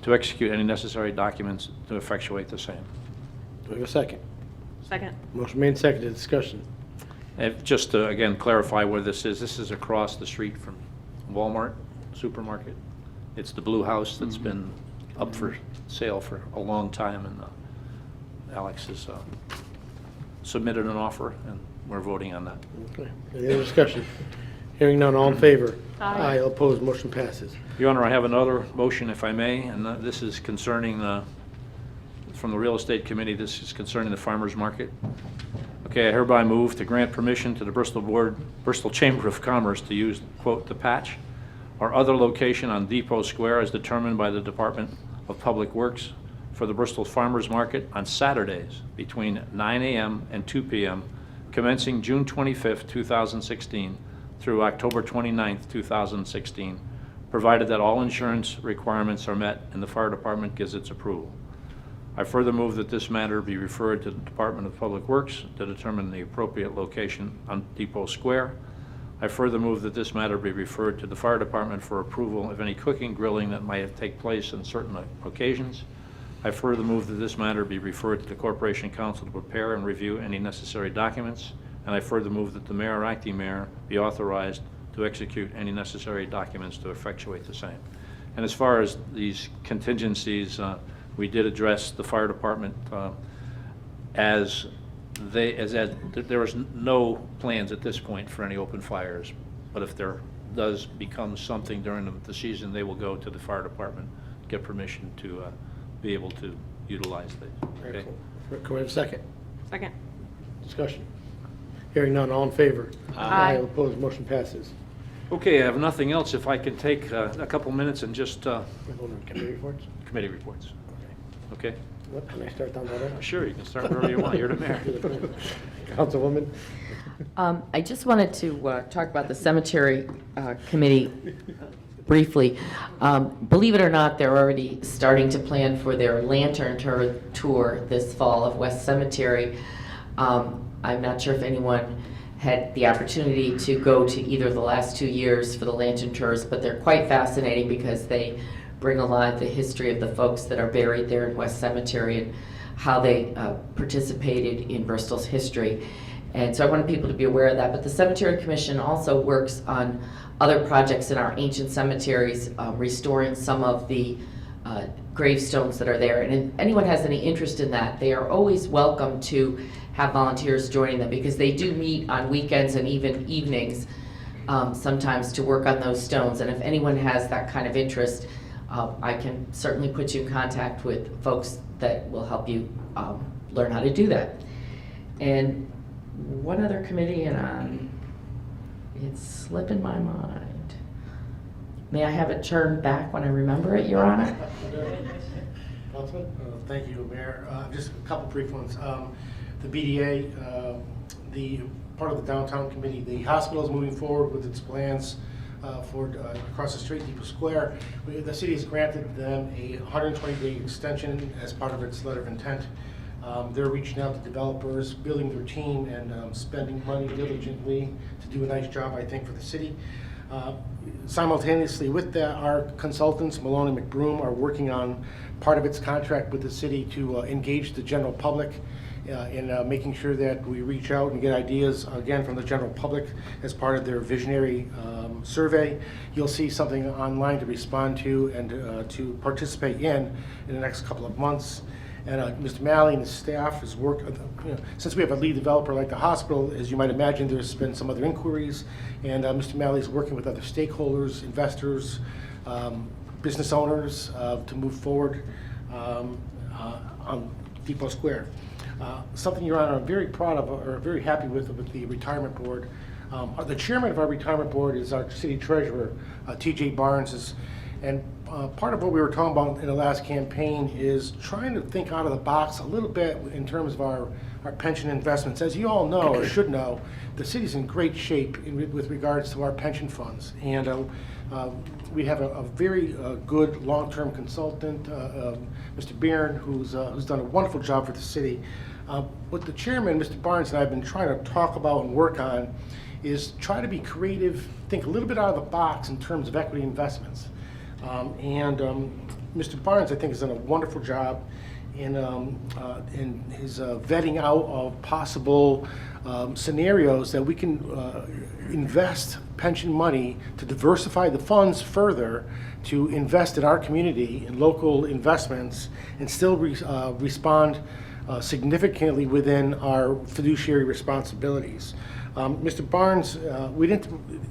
to execute any necessary documents to effectuate the same. Do we have a second? Second. Motion made, seconded, discussion. And just to, again, clarify where this is across the street from Walmart supermarket. It's the blue house that's been up for sale for a long time, and Alex has submitted an offer, and we're voting on that. Okay. Any other discussion? Hearing none, all in favor? Aye. All opposed, motion passes. Your Honor, I have another motion, if I may, and this is concerning from the Real Estate Committee, this is concerning the farmers market. Okay, I hereby move to grant permission to the Bristol Chamber of Commerce to use, quote, "the patch" or other location on Depot Square as determined by the Department of Public Works for the Bristol Farmers Market on Saturdays between 9 a.m. and 2 p.m. commencing June 25th, 2016 through October 29th, 2016, provided that all insurance requirements are met and the fire department gives its approval. I further move that this matter be referred to the Department of Public Works to determine the appropriate location on Depot Square. I further move that this matter be referred to the fire department for approval of any cooking, grilling that might take place on certain occasions. I further move that this matter be referred to the Corporation Council to prepare and review any necessary documents. And I further move that the mayor or acting mayor be authorized to execute any necessary documents to effectuate the same. And as far as these contingencies, we did address the fire department there is no plans at this point for any open fires, but if there does become something during the season, they will go to the fire department, get permission to be able to utilize these. Okay? Can we have a second? Second. Discussion. Hearing none, all in favor? Aye. All opposed, motion passes. Okay, I have nothing else. If I can take a couple minutes and just Committee reports? committee reports. Okay? What, can I start down that end? Sure, you can start wherever you want. You're the mayor. Councilwoman? I just wanted to talk about the cemetery committee briefly. Believe it or not, they're already starting to plan for their lantern tour this fall of West Cemetery. I'm not sure if anyone had the opportunity to go to either of the last 2 years for the lantern tours, but they're quite fascinating because they bring alive the history of the folks that are buried there in West Cemetery and how they participated in Bristol's history. And so I wanted people to be aware of that. But the Cemetery Commission also works on other projects in our ancient cemeteries, restoring some of the gravestones that are there. And if anyone has any interest in that, they are always welcome to have volunteers joining them because they do meet on weekends and even evenings sometimes to work on those stones. And if anyone has that kind of interest, I can certainly put you in contact with folks that will help you learn how to do that. And one other committee, and it's slipping my mind. May I have it turned back when I remember it, Your Honor? Councilman? Thank you, Mayor. Just a couple brief ones. The BDA, the part of the downtown committee, the hospital is moving forward with its plans for across the street, Depot Square. The city has granted them a 120-day extension as part of its letter of intent. They're reaching out to developers, building their team, and spending money diligently to do a nice job, I think, for the city. Simultaneously with that, our consultants, Malone and McBroom, are working on part of its contract with the city to engage the general public in making sure that we reach out and get ideas, again, from the general public as part of their visionary survey. You'll see something online to respond to and to participate in the next couple of months. And Mr. Malley and his staff has worked, since we have a lead developer like the hospital, as you might imagine, there's been some other inquiries, and Mr. Malley is working with other stakeholders, investors, business owners to move forward on Depot Square. Something, Your Honor, I'm very proud of, or very happy with the retirement board. The chairman of our retirement board is our city treasurer, T.J. Barnes. And part of what we were talking about in the last campaign is trying to think out of the box a little bit in terms of our pension investments. As you all know, or should know, the city's in great shape with regards to our pension funds. And we have a very good long-term consultant, Mr. Barron, who's done a wonderful job for the city. What the chairman, Mr. Barnes, and I have been trying to talk about and work on is try to be creative, think a little bit out of the box in terms of equity investments. Mr. Barnes, I think, has done a wonderful job in his vetting out of possible scenarios that we can invest pension money to diversify the funds further, to invest in our community, in local investments, and still respond significantly within our fiduciary responsibilities. Mr. Barnes,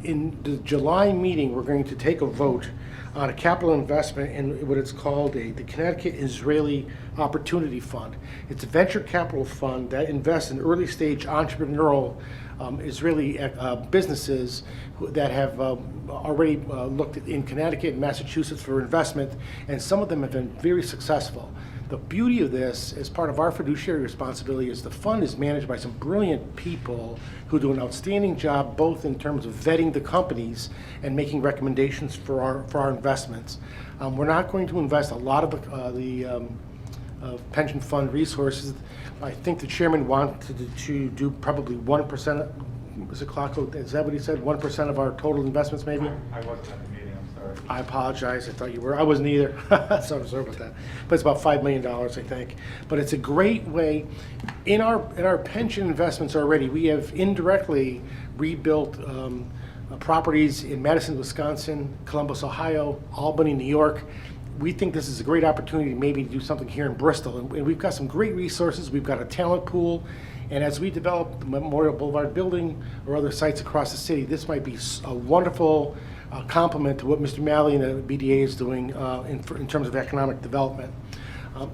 in the July meeting, we're going to take a vote on a capital investment in what it's called the Connecticut Israeli Opportunity Fund. It's a venture capital fund that invests in early stage entrepreneurial Israeli businesses that have already looked in Connecticut and Massachusetts for investment, and some of them have been very successful. The beauty of this, as part of our fiduciary responsibility, is the fund is managed by some brilliant people who do an outstanding job both in terms of vetting the companies and making recommendations for our investments. We're not going to invest a lot of the pension fund resources. I think the chairman wanted to do probably 1%. Mr. Clarko, is that what he said? 1% of our total investments, maybe? I wasn't at the meeting, I'm sorry. I apologize. I thought you were. I wasn't either. So I'm sorry about that. But it's about $5 million, I think. But it's a great way. In our pension investments already, we have indirectly rebuilt properties in Madison, Wisconsin, Columbus, Ohio, Albany, New York. We think this is a great opportunity maybe to do something here in Bristol. And we've got some great resources. We've got a talent pool. And as we develop the Memorial Boulevard building or other sites across the city, this might be a wonderful complement to what Mr. Malley and the BDA is doing in terms of economic development.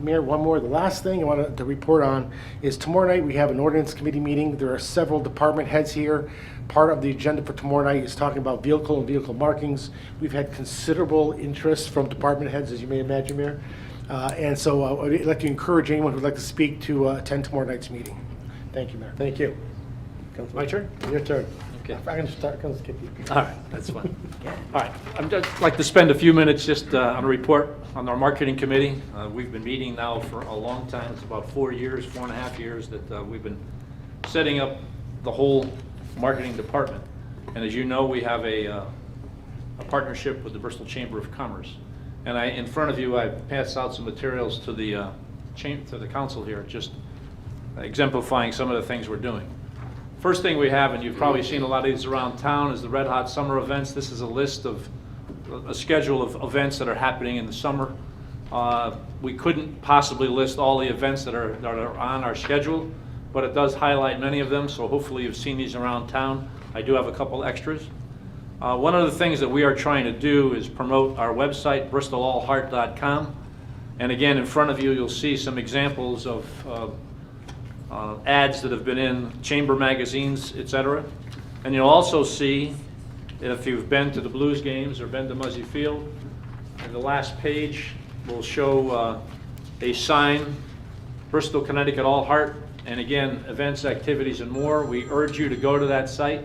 Mayor, one more. The last thing I wanted to report on is tomorrow night we have an ordinance committee meeting. There are several department heads here. Part of the agenda for tomorrow night is talking about vehicle and vehicle markings. We've had considerable interest from department heads, as you may imagine, Mayor. And so I'd like to encourage anyone who would like to speak to attend tomorrow night's meeting. Thank you, Mayor. Thank you. My turn? Your turn. Okay. I'm going to start. I'm going to skip you. All right, that's fine. All right, I'd just like to spend a few minutes just on a report on our marketing committee. We've been meeting now for a long time. It's about 4.5 years that we've been setting up the whole marketing department. And as you know, we have a partnership with the Bristol Chamber of Commerce. And in front of you, I've passed out some materials to the council here, just exemplifying some of the things we're doing. First thing we have, and you've probably seen a lot of these around town, is the Red Hot Summer events. This is a list of a schedule of events that are happening in the summer. We couldn't possibly list all the events that are on our schedule, but it does highlight many of them, so hopefully you've seen these around town. I do have a couple extras. One of the things that we are trying to do is promote our website, bristolallheart.com. And again, in front of you, you'll see some examples of ads that have been in chamber magazines, etc. And you'll also see, if you've been to the Blues games or been to Muzzy Field, and the last page will show a sign, Bristol, Connecticut, All Heart, and again, events, activities, and more. We urge you to go to that site.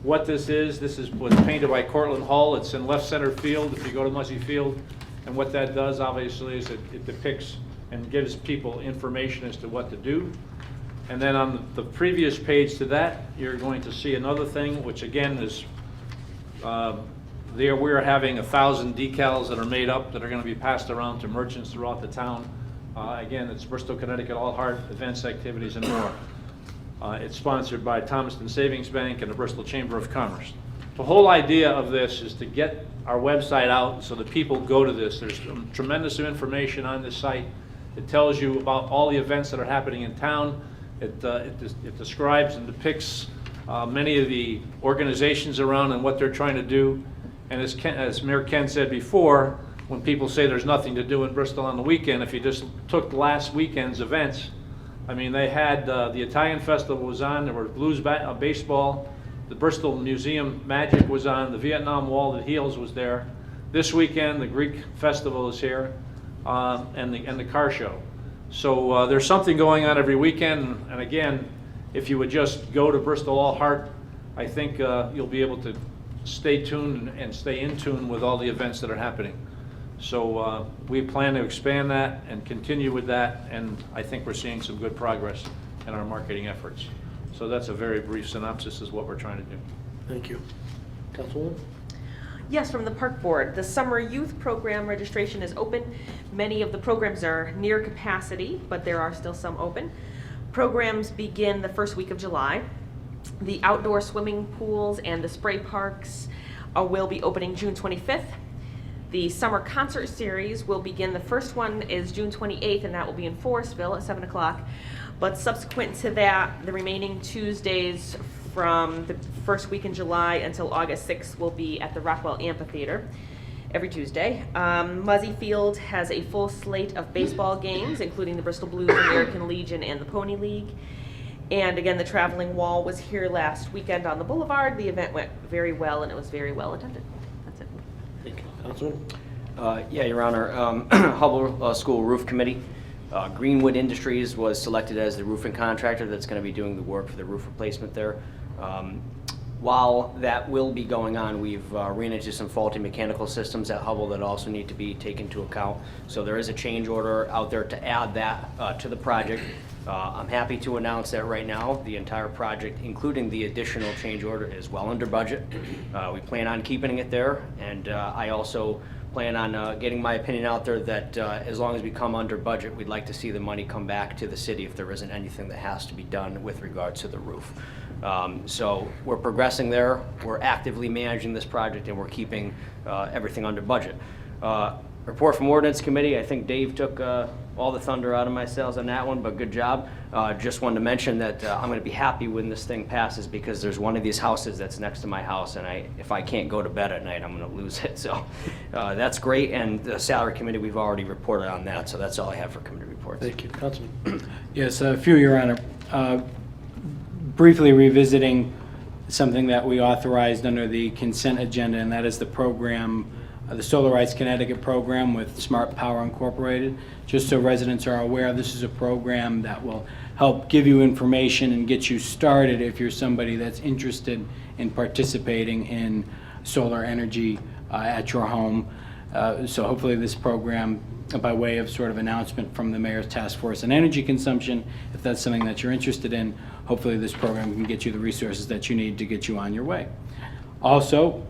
What this is was painted by Cortland Hall. It's in left center field if you go to Muzzy Field. And what that does, obviously, is it depicts and gives people information as to what to do. And then on the previous page to that, you're going to see another thing, which again is, we're having 1,000 decals that are made up that are going to be passed around to merchants throughout the town. Again, it's Bristol, Connecticut, All Heart, events, activities, and more. It's sponsored by Thomaston Savings Bank and the Bristol Chamber of Commerce. The whole idea of this is to get our website out so that people go to this. There's tremendous information on this site. It tells you about all the events that are happening in town. It describes and depicts many of the organizations around and what they're trying to do. And as Mayor Ken said before, when people say there's nothing to do in Bristol on the weekend, if you just took last weekend's events, I mean, they had, the Italian Festival was on, there were blues baseball, the Bristol Museum Magic was on, the Vietnam Wall that Heals was there. This weekend, the Greek Festival is here, and the car show. So there's something going on every weekend, and again, if you would just go to Bristol All Heart, I think you'll be able to stay tuned and stay in tune with all the events that are happening. So we plan to expand that and continue with that, and I think we're seeing some good progress in our marketing efforts. So that's a very brief synopsis is what we're trying to do. Thank you. Councilwoman? Yes, from the Park Board. The Summer Youth Program registration is open. Many of the programs are near capacity, but there are still some open. Programs begin the first week of July. The outdoor swimming pools and the spray parks will be opening June 25th. The Summer Concert Series will begin, the first one is June 28th, and that will be in Forestville at 7 o'clock. But subsequent to that, the remaining Tuesdays from the first week in July until August 6th will be at the Rockwell Amphitheater every Tuesday. Muzzy Field has a full slate of baseball games, including the Bristol Blues, American Legion, and the Pony League. And again, the Traveling Wall was here last weekend on the Boulevard. The event went very well, and it was very well attended. That's it. Thank you. Councilman? Yeah, Your Honor. Hubbell School Roof Committee. Greenwood Industries was selected as the roofing contractor that's going to be doing the work for the roof replacement there. While that will be going on, we've ran into some faulty mechanical systems at Hubbell that also need to be taken into account. So there is a change order out there to add that to the project. I'm happy to announce that right now, the entire project, including the additional change order, is well under budget. We plan on keeping it there, and I also plan on getting my opinion out there that as long as we come under budget, we'd like to see the money come back to the city if there isn't anything that has to be done with regards to the roof. So we're progressing there. We're actively managing this project, and we're keeping everything under budget. Report from Ordinance Committee. I think Dave took all the thunder out of my sails on that one, but good job. Just wanted to mention that I'm going to be happy when this thing passes because there's one of these houses that's next to my house, and if I can't go to bed at night, I'm going to lose it. So that's great, and the Salary Committee, we've already reported on that, so that's all I have for committee reports. Thank you. Councilman? Yes, a few, Your Honor. Briefly revisiting something that we authorized under the consent agenda, and that is the program, the Solarize Connecticut program with Smart Power Incorporated. Just so residents are aware, this is a program that will help give you information and get you started if you're somebody that's interested in participating in solar energy at your home. So hopefully this program, by way of sort of announcement from the Mayor's Task Force on Energy Consumption, if that's something that you're interested in, hopefully this program can get you the resources that you need to get you on your way. Also,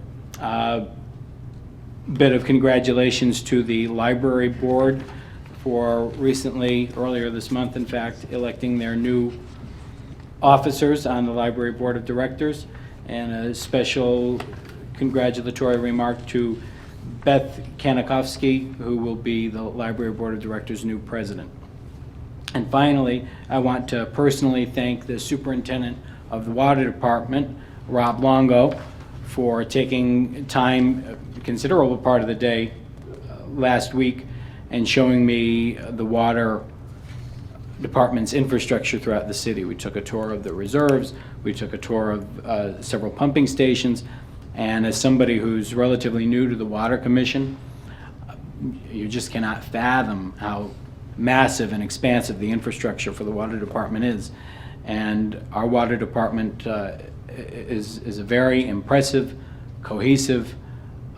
bit of congratulations to the Library Board for recently, earlier this month in fact, electing their new officers on the Library Board of Directors, and a special congratulatory remark to Beth Kanakovsky, who will be the Library Board of Directors' new president. And finally, I want to personally thank the Superintendent of the Water Department, Rob Longo, for taking time, a considerable part of the day last week, and showing me the water department's infrastructure throughout the city. We took a tour of the reserves, we took a tour of several pumping stations, and as somebody who's relatively new to the Water Commission, you just cannot fathom how massive and expansive the infrastructure for the water department is. And our water department is a very impressive, cohesive,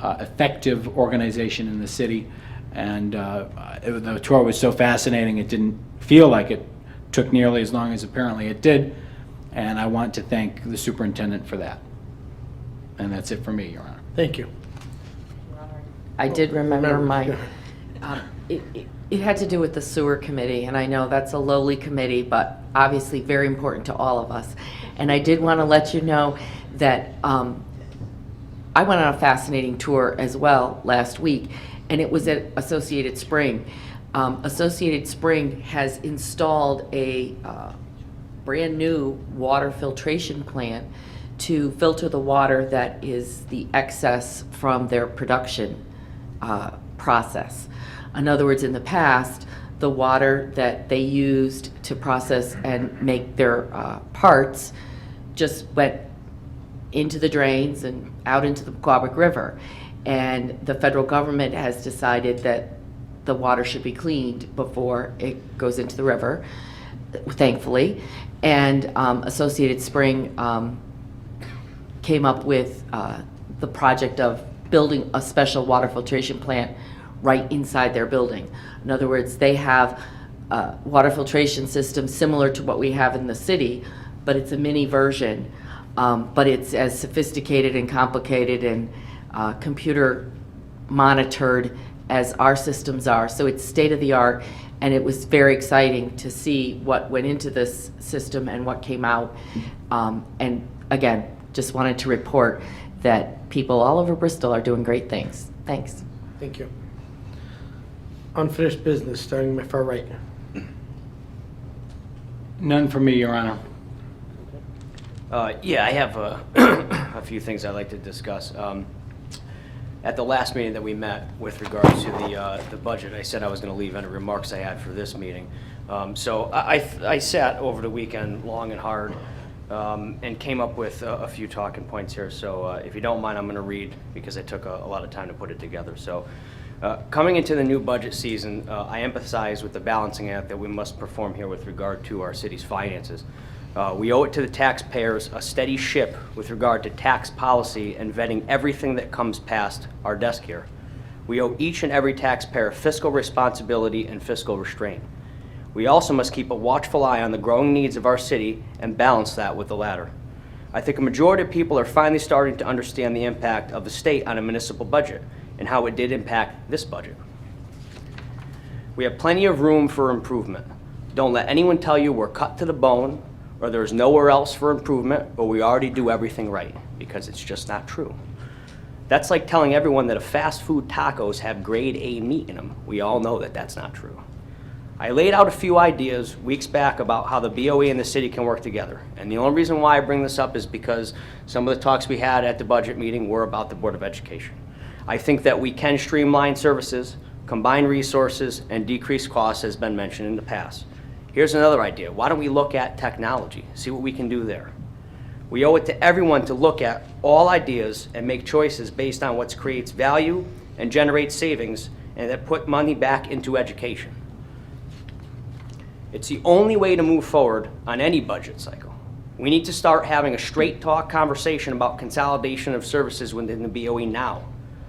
effective organization in the city. And the tour was so fascinating, it didn't feel like it took nearly as long as apparently it did. And I want to thank the superintendent for that. And that's it for me, Your Honor. Thank you. I did remember my, it had to do with the sewer committee, and I know that's a lowly committee, but obviously very important to all of us. And I did want to let you know that I went on a fascinating tour as well last week, and it was at Associated Spring. Associated Spring has installed a brand new water filtration plant to filter the water that is the excess from their production process. In other words, in the past, the water that they used to process and make their parts just went into the drains and out into the Quabic River. And the federal government has decided that the water should be cleaned before it goes into the river, thankfully. And Associated Spring came up with the project of building a special water filtration plant right inside their building. In other words, they have a water filtration system similar to what we have in the city, but it's a mini version. But it's as sophisticated and complicated and computer monitored as our systems are. So it's state of the art, and it was very exciting to see what went into this system and what came out. And again, just wanted to report that people all over Bristol are doing great things. Thanks. Thank you. Unfinished business, starting my far right. None for me, Your Honor. Yeah, I have a few things I'd like to discuss. At the last meeting that we met with regards to the budget, I said I was going to leave any remarks I had for this meeting. So I sat over the weekend long and hard and came up with a few talking points here. So if you don't mind, I'm going to read because I took a lot of time to put it together. So coming into the new budget season, I empathize with the balancing act that we must perform here with regard to our city's finances. We owe it to the taxpayers a steady ship with regard to tax policy and vetting everything that comes past our desk here. We owe each and every taxpayer fiscal responsibility and fiscal restraint. We also must keep a watchful eye on the growing needs of our city and balance that with the latter. I think a majority of people are finally starting to understand the impact of the state on a municipal budget and how it did impact this budget. We have plenty of room for improvement. Don't let anyone tell you we're cut to the bone or there's nowhere else for improvement, or we already do everything right, because it's just not true. That's like telling everyone that a fast food tacos have grade A meat in them. We all know that that's not true. I laid out a few ideas weeks back about how the BOE and the city can work together. And the only reason why I bring this up is because some of the talks we had at the budget meeting were about the Board of Education. I think that we can streamline services, combine resources, and decrease costs, as been mentioned in the past. Here's another idea. Why don't we look at technology, see what we can do there? We owe it to everyone to look at all ideas and make choices based on what creates value and generates savings and that put money back into education. It's the only way to move forward on any budget cycle. We need to start having a straight talk conversation about consolidation of services within the BOE now.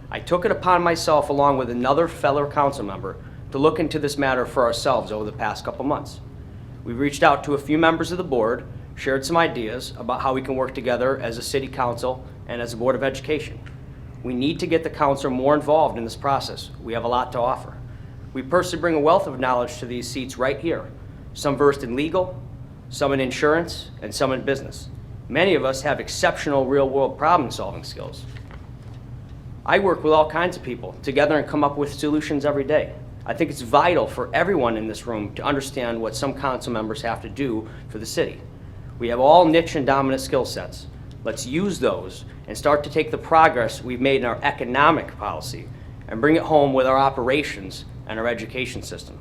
I took it upon myself, along with another fellow council member, to look into this matter for ourselves over the past couple months. We've reached out to a few members of the board, shared some ideas about how we can work together as a city council and as a Board of Education. We need to get the council more involved in this process. We have a lot to offer. We personally bring a wealth of knowledge to these seats right here, some versed in legal, some in insurance, and some in business. Many of us have exceptional real-world problem-solving skills. I work with all kinds of people together and come up with solutions every day. I think it's vital for everyone in this room to understand what some council members have to do for the city. We have all niche and dominant skill sets. Let's use those and start to take the progress we've made in our economic policy and bring it home with our operations and our education system.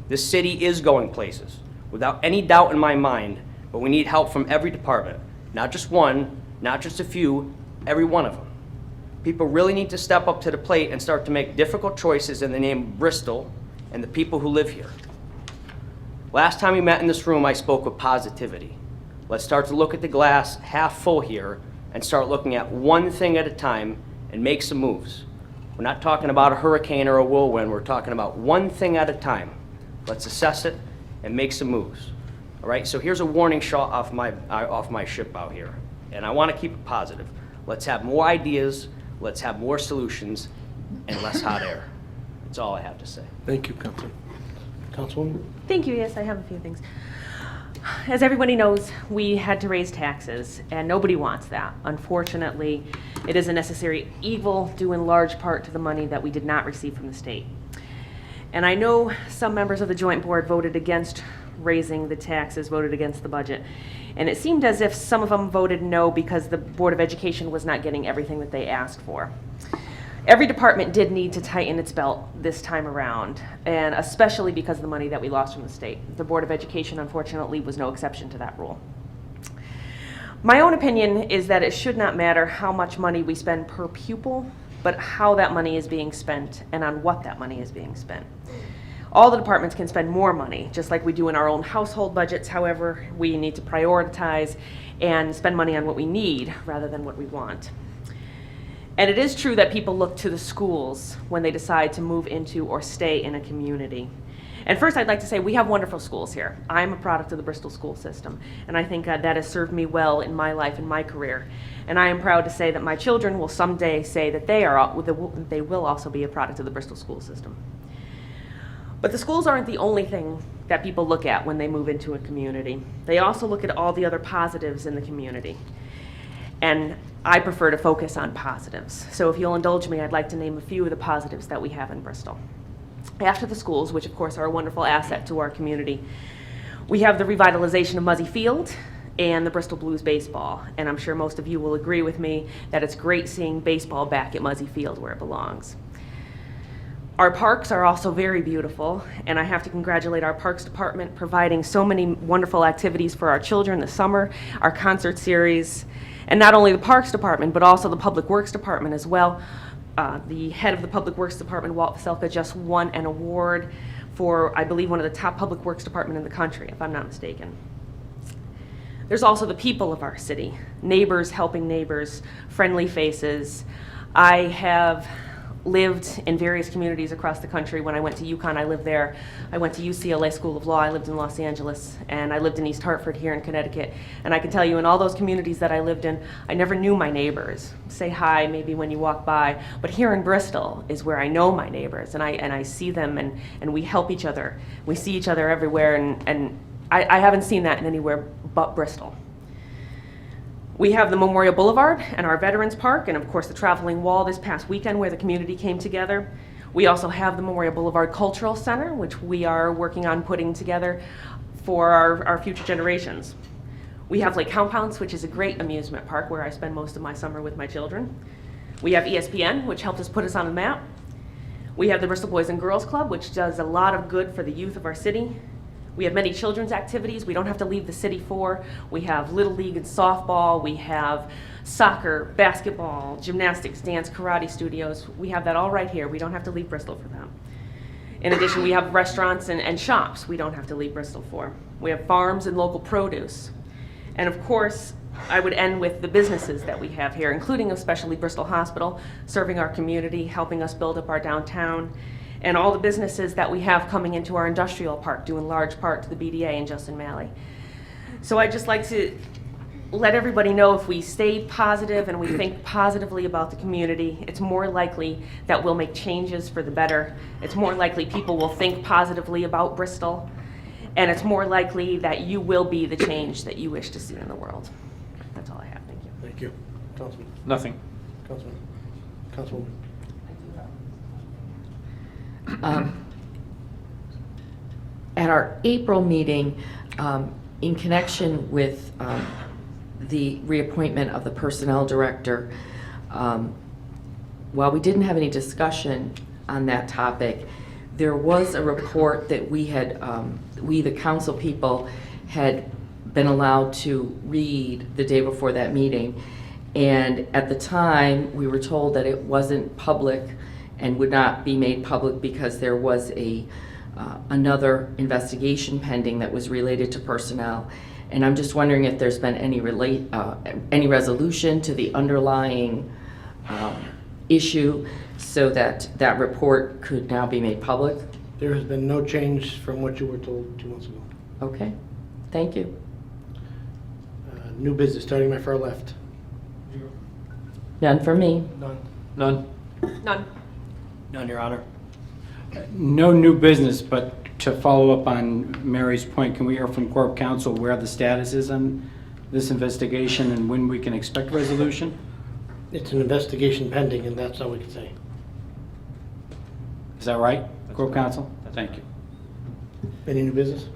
This city is going places, without any doubt in my mind, but we need help from every department. Not just one, not just a few, every one of them. People really need to step up to the plate and start to make difficult choices in the name of Bristol and the people who live here. Last time we met in this room, I spoke with positivity. Let's start to look at the glass half full here and start looking at one thing at a time and make some moves. We're not talking about a hurricane or a whirlwind. We're talking about one thing at a time. Let's assess it and make some moves. All right, so here's a warning shot off my ship out here, and I want to keep it positive. Let's have more ideas. Let's have more solutions and less hot air. That's all I have to say. Thank you, Councilman. Councilwoman? Thank you. Yes, I have a few things. As everybody knows, we had to raise taxes, and nobody wants that. Unfortunately, it is a necessary evil due in large part to the money that we did not receive from the state. And I know some members of the joint board voted against raising the taxes, voted against the budget. And it seemed as if some of them voted no because the Board of Education was not getting everything that they asked for. Every department did need to tighten its belt this time around, and especially because of the money that we lost from the state. The Board of Education, unfortunately, was no exception to that rule. My own opinion is that it should not matter how much money we spend per pupil, but how that money is being spent and on what that money is being spent. All the departments can spend more money, just like we do in our own household budgets. However, we need to prioritize and spend money on what we need rather than what we want. And it is true that people look to the schools when they decide to move into or stay in a community. And first, I'd like to say we have wonderful schools here. I'm a product of the Bristol school system, and I think that has served me well in my life and my career. And I am proud to say that my children will someday say that they will also be a product of the Bristol school system. But the schools aren't the only thing that people look at when they move into a community. They also look at all the other positives in the community. And I prefer to focus on positives. So if you'll indulge me, I'd like to name a few of the positives that we have in Bristol. After the schools, which of course are a wonderful asset to our community, we have the revitalization of Muzzy Field and the Bristol Blues baseball. And I'm sure most of you will agree with me that it's great seeing baseball back at Muzzy Field where it belongs. Our parks are also very beautiful, and I have to congratulate our Parks Department providing so many wonderful activities for our children this summer, our concert series, and not only the Parks Department, but also the Public Works Department as well. The head of the Public Works Department, Walt Veselka, just won an award for, I believe, one of the top Public Works Department in the country, if I'm not mistaken. There's also the people of our city, neighbors helping neighbors, friendly faces. I have lived in various communities across the country. When I went to UConn, I lived there. I went to UCLA School of Law. I lived in Los Angeles, and I lived in East Hartford here in Connecticut. And I can tell you, in all those communities that I lived in, I never knew my neighbors. Say hi maybe when you walk by, but here in Bristol is where I know my neighbors, and I see them, and we help each other. We see each other everywhere, and I haven't seen that in anywhere but Bristol. We have the Memorial Boulevard and our Veterans Park, and of course the Traveling Wall this past weekend where the community came together. We also have the Memorial Boulevard Cultural Center, which we are working on putting together for our future generations. We have Lake Compounce, which is a great amusement park where I spend most of my summer with my children. We have ESPN, which helped us put us on the map. We have the Bristol Boys and Girls Club, which does a lot of good for the youth of our city. We have many children's activities we don't have to leave the city for. We have Little League and softball. We have soccer, basketball, gymnastics, dance, karate studios. We have that all right here. We don't have to leave Bristol for them. In addition, we have restaurants and shops we don't have to leave Bristol for. We have farms and local produce. And of course, I would end with the businesses that we have here, including especially Bristol Hospital, serving our community, helping us build up our downtown, and all the businesses that we have coming into our industrial park, due in large part to the BDA and Justin Malley. So I'd just like to let everybody know if we stay positive and we think positively about the community, it's more likely that we'll make changes for the better. It's more likely people will think positively about Bristol, and it's more likely that you will be the change that you wish to see in the world. That's all I have. Thank you. Thank you. Councilman. Nothing. Councilman. Councilwoman. At our April meeting, in connection with the reappointment of the personnel director, while we didn't have any discussion on that topic, there was a report that we had, we the council people had been allowed to read the day before that meeting. And at the time, we were told that it wasn't public and would not be made public because there was another investigation pending that was related to personnel. And I'm just wondering if there's been any resolution to the underlying issue so that that report could now be made public? There has been no change from what you were told 2 months ago. Okay, thank you. New business, starting my far left. None for me. None. None. None. None, Your Honor. No new business, but to follow up on Mary's point, can we hear from Corp Counsel where the status is on this investigation and when we can expect resolution? It's an investigation pending, and that's all we can say. Is that right, Corp Counsel? Thank you. Any new business?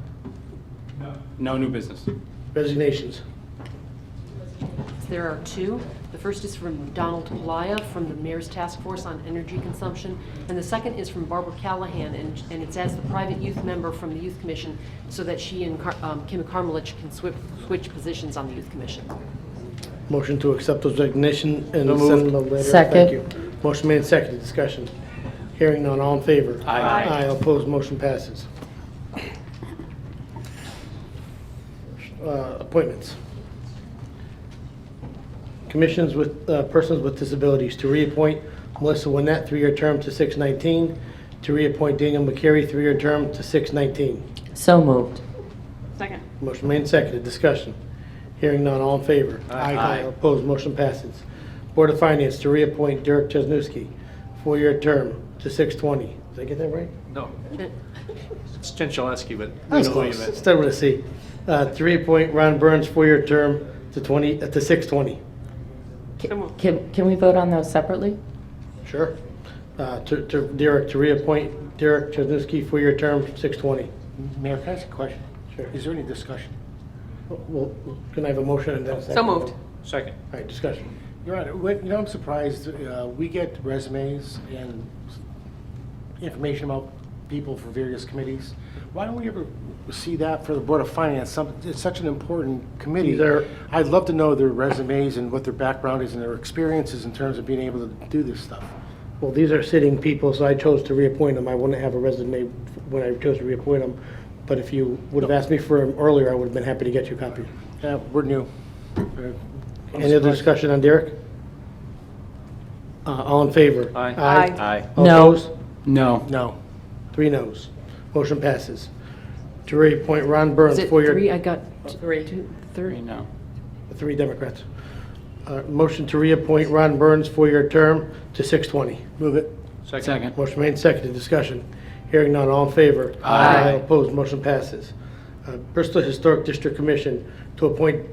No new business. Resignations. There are two. The first is from Donald Playa from the Mayor's Task Force on Energy Consumption, and the second is from Barbara Callahan, and it's as the private youth member from the Youth Commission, so that she and Kim Karmelich can switch positions on the Youth Commission. Motion to accept those resignations and So send moved. them a letter. Second. Thank you. Motion made and seconded. Discussion. Hearing none. All in favor? Aye. Aye. All opposed. Motion passes. Appointments. Commissions with persons with disabilities. To reappoint Melissa Winnett, 3-year term to 6/19. To reappoint Daniel McCary, 3-year term to 6/19. So moved. Second. Motion made and seconded. Discussion. Hearing none. All in favor? Aye. All opposed. Motion passes. Board of Finance to reappoint Derek Chesnowski, 4-year term to 6/20. Did I get that right? No. It's Chenchaleski, but I we was know what you close. meant. Start with a C. To reappoint Ron Burns, 4-year term to 6/20. Can we vote on those separately? Sure. To Derek, to reappoint Derek Chesnowski, 4-year term, 6/20. Mayor, can I ask a question? Sure. Is there any discussion? Well, can I have a motion and then a second? So moved. Second. All right, discussion. Your Honor, I'm surprised, we get resumes and information about people for various committees. Why don't we ever see that for the Board of Finance? It's such an important committee. These are- I'd love to know their resumes and what their background is and their experiences in terms of being able to do this stuff. Well, these are sitting people, so I chose to reappoint them. I wouldn't have a resume when I chose to reappoint them. But if you would have asked me for them earlier, I would have been happy to get you a copy. Yeah, we're new. Any other discussion on Derek? All in favor? Aye. Aye. All No. opposed? No. No. 3 noes. Motion passes. To reappoint Ron Burns, Is it 4-year... three? I got two, Three, three. no. 3 Democrats. Motion to reappoint Ron Burns, 4-year term to 6/20. Move it. Second. Motion made and seconded. Discussion. Hearing none. All in favor? Aye. All opposed. Motion passes. Bristol Historic District Commission to appoint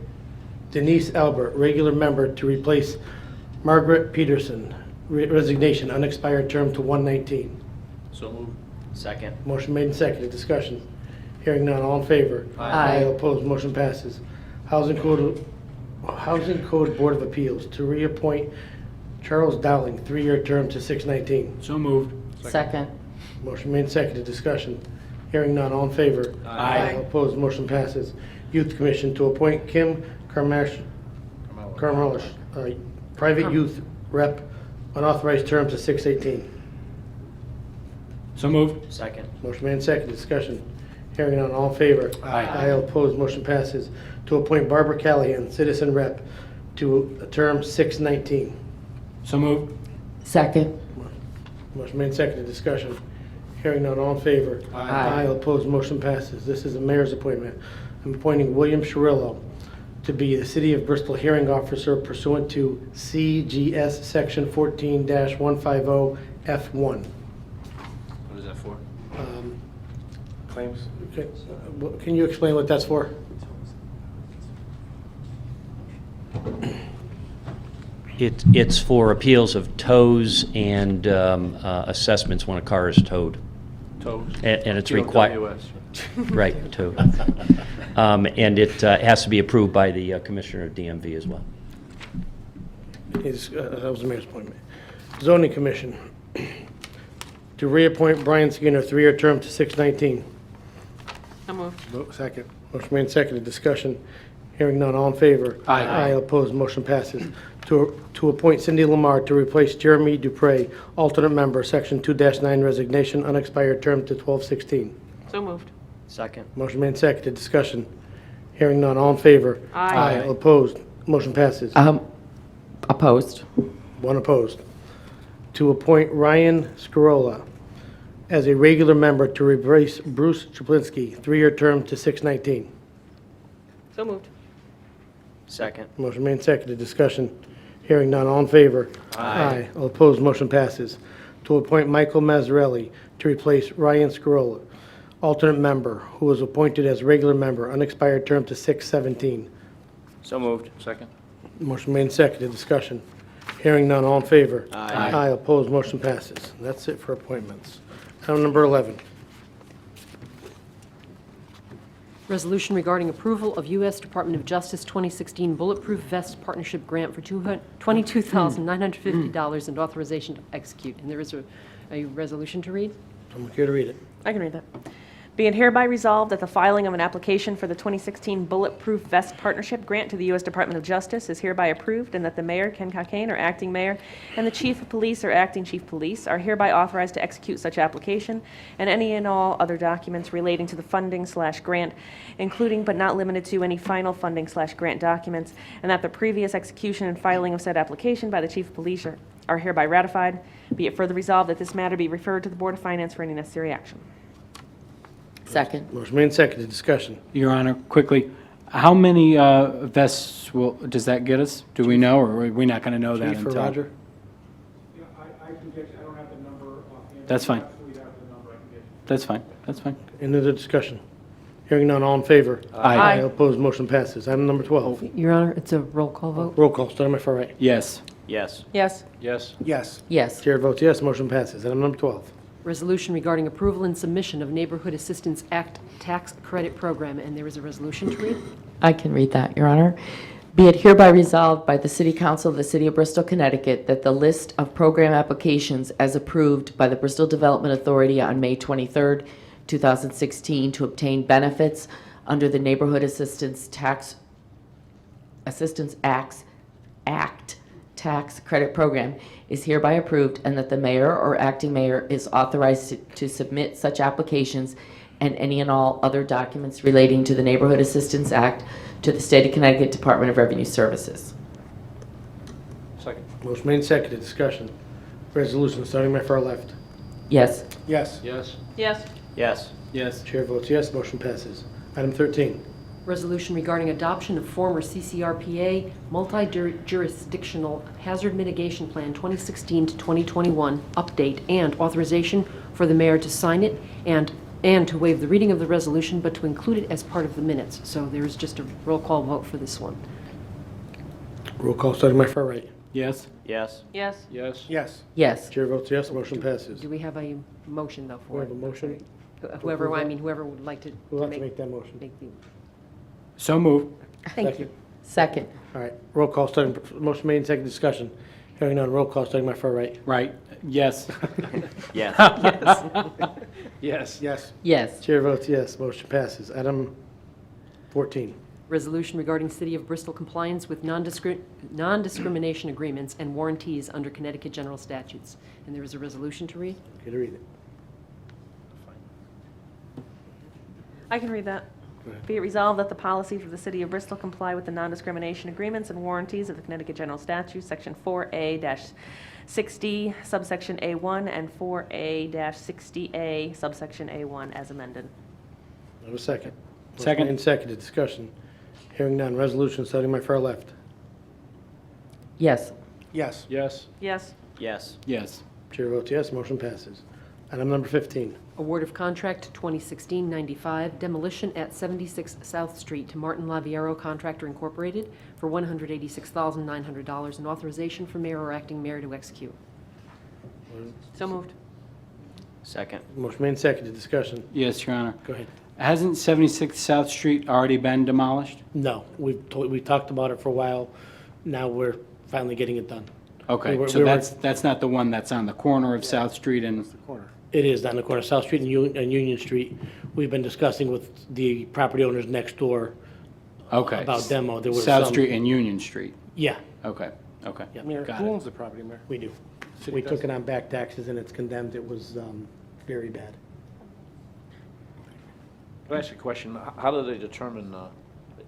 Denise Albert, regular member, to replace Margaret Peterson. Resignation, unexpired term to 1/19. So moved. Second. Motion made and seconded. Discussion. Hearing none. All in favor? Aye. All opposed. Motion passes. Housing Code Board of Appeals to reappoint Charles Dowling, 3-year term to 6/19. So moved. Second. Motion made and seconded. Discussion. Hearing none. All in favor? Aye. All opposed. Motion passes. Youth Commission to appoint Kim Karmelich, private youth rep, unauthorized term to 6/18. So moved. Second. Motion made and seconded. Discussion. Hearing none. All in favor? Aye. All opposed. Motion passes. To appoint Barbara Callahan, citizen rep, to a term 6/19. So moved. Second. Motion made and seconded. Discussion. Hearing none. All in favor? Aye. All opposed. Motion passes. This is a mayor's appointment. I'm appointing William Shirillo to be the City of Bristol hearing officer pursuant to CGS Section 14-150F1. What is that for? Claims? Can you explain what that's for? It's for appeals of tows and assessments when a car is towed. Toes. And it's required, TOWS. right, towed. And it has to be approved by the Commissioner of DMV as well. That was the mayor's appointment. Zoning Commission to reappoint Brian Skinner, 3-year term to 6/19. So moved. Second. Motion made and seconded. Discussion. Hearing none. All in favor? Aye. All opposed. Motion passes. To appoint Cindy Lamar to replace Jeremy Dupre, alternate member, Section 2-9 resignation, unexpired term to 12/16. So moved. Second. Motion made and seconded. Discussion. Hearing none. All in favor? Aye. All opposed. Motion passes. Opposed. 1 opposed. To appoint Ryan Scarola as a regular member to replace Bruce Chaplinsky, 3-year term to 6/19. So moved. Second. Motion made and seconded. Discussion. Hearing none. All in favor? Aye. All opposed. Motion passes. To appoint Michael Mazzarelli to replace Ryan Scarola, alternate member, who was appointed as regular member, unexpired term to 6/17. So moved. Second. Motion made and seconded. Discussion. Hearing none. All in favor? Aye. Aye. Opposed. Motion passes. That's it for appointments. Item number 11. Resolution regarding approval of U.S. Department of Justice 2016 Bulletproof Vest Partnership Grant for $22,950 and authorization to execute. And there is a resolution to read? I'm here to read it. I can read that. Be it hereby resolved that the filing of an application for the 2016 Bulletproof Vest Partnership Grant to the U.S. Department of Justice is hereby approved, and that the mayor, Ken Cockane, or acting mayor, and the chief of police or acting chief of police are hereby authorized to execute such application and any and all other documents relating to the funding/grant, including but not limited to any final funding/grant documents, and that the previous execution and filing of said application by the chief of police are hereby ratified. Be it further resolved that this matter be referred to the Board of Finance for any necessary action. Second. Motion made and seconded. Discussion. Your Honor, quickly, how many vests does that get us? Do we know, or are we not going to know that Chief or until? Roger? I don't have the number offhand. That's fine. Absolutely have the number I can get. That's fine, that's fine. Any other discussion? Hearing none, all in favor? Aye. Opposed, motion passes. Item number 12. Your Honor, it's a roll call vote. Roll call, starting my far right. Yes. Yes. Yes. Yes. Yes. Yes. Chair votes yes, motion passes. Item number 12. Resolution regarding approval and submission of Neighborhood Assistance Act Tax Credit Program, and there is a resolution to read? I can read that, Your Honor. Be it hereby resolved by the City Council of the City of Bristol, Connecticut, that the list of program applications as approved by the Bristol Development Authority on May 23rd, 2016 to obtain benefits under the Neighborhood Assistance Act Tax Credit Program is hereby approved, and that the mayor or acting mayor is authorized to submit such applications and any and all other documents relating to the Neighborhood Assistance Act to the State of Connecticut Department of Revenue Services. Second. Motion made and seconded. Discussion. Resolution, starting my far left. Yes. Yes. Yes. Yes. Yes. Yes. Chair votes yes, motion passes. Item 13. Resolution regarding adoption of former CCRPA Multi-Jurisdictional Hazard Mitigation Plan 2016 to 2021 update, and authorization for the mayor to sign it and to waive the reading of the resolution, but to include it as part of the minutes. So there's just a roll call vote for this one. Roll call, starting my far right. Yes. Yes. Yes. Yes. Yes. Yes. Chair votes yes, motion passes. Do we have a motion, though, for We it? have a motion. Whoever would like to Who wants to make that motion? make the... So moved. Thank Second. you. Second. All right, roll call, starting, motion made and seconded. Discussion. Hearing none, roll call, starting my far right. Right. Yes. Yes. Yes. Yes. Yes. Chair votes yes, motion passes. Item 14. Resolution regarding City of Bristol compliance with non-discrimination agreements and warranties under Connecticut general statutes. And there is a resolution to read? Okay, to read it. I can read that. Go ahead. Be it resolved that the policies of the City of Bristol comply with the non-discrimination agreements and warranties of the Connecticut General Statutes, Section 4A-60, subsection A1, and 4A-60A, subsection A1, as amended. I have a second. Motion Second. made and seconded. Discussion. Hearing none, resolution, starting my far left. Yes. Yes. Yes. Yes. Yes. Yes. Chair votes yes, motion passes. Item number 15. Award of contract 2016-95 demolition at 76 South Street to Martin Laviero Contractor Incorporated for $186,900 and authorization for mayor or acting mayor to execute. So moved. Second. Motion made and seconded. Discussion. Yes, Your Honor. Go ahead. Hasn't 76 South Street already been demolished? No, we talked about it for a while. Now we're finally getting it done. Okay, We were- so we were- that's not the one that's on the corner of South Street and, It is on the corner of South Street and Union Street. We've been discussing with the property owners next door okay. about demo. There was South some- Street and Union Street. Yeah, Okay, okay. Yeah. Mayor, Got who it. owns the property, Mayor? we do. City We does? took it on back taxes and it's condemned. It was very bad. Can I ask you a question? How do they determine,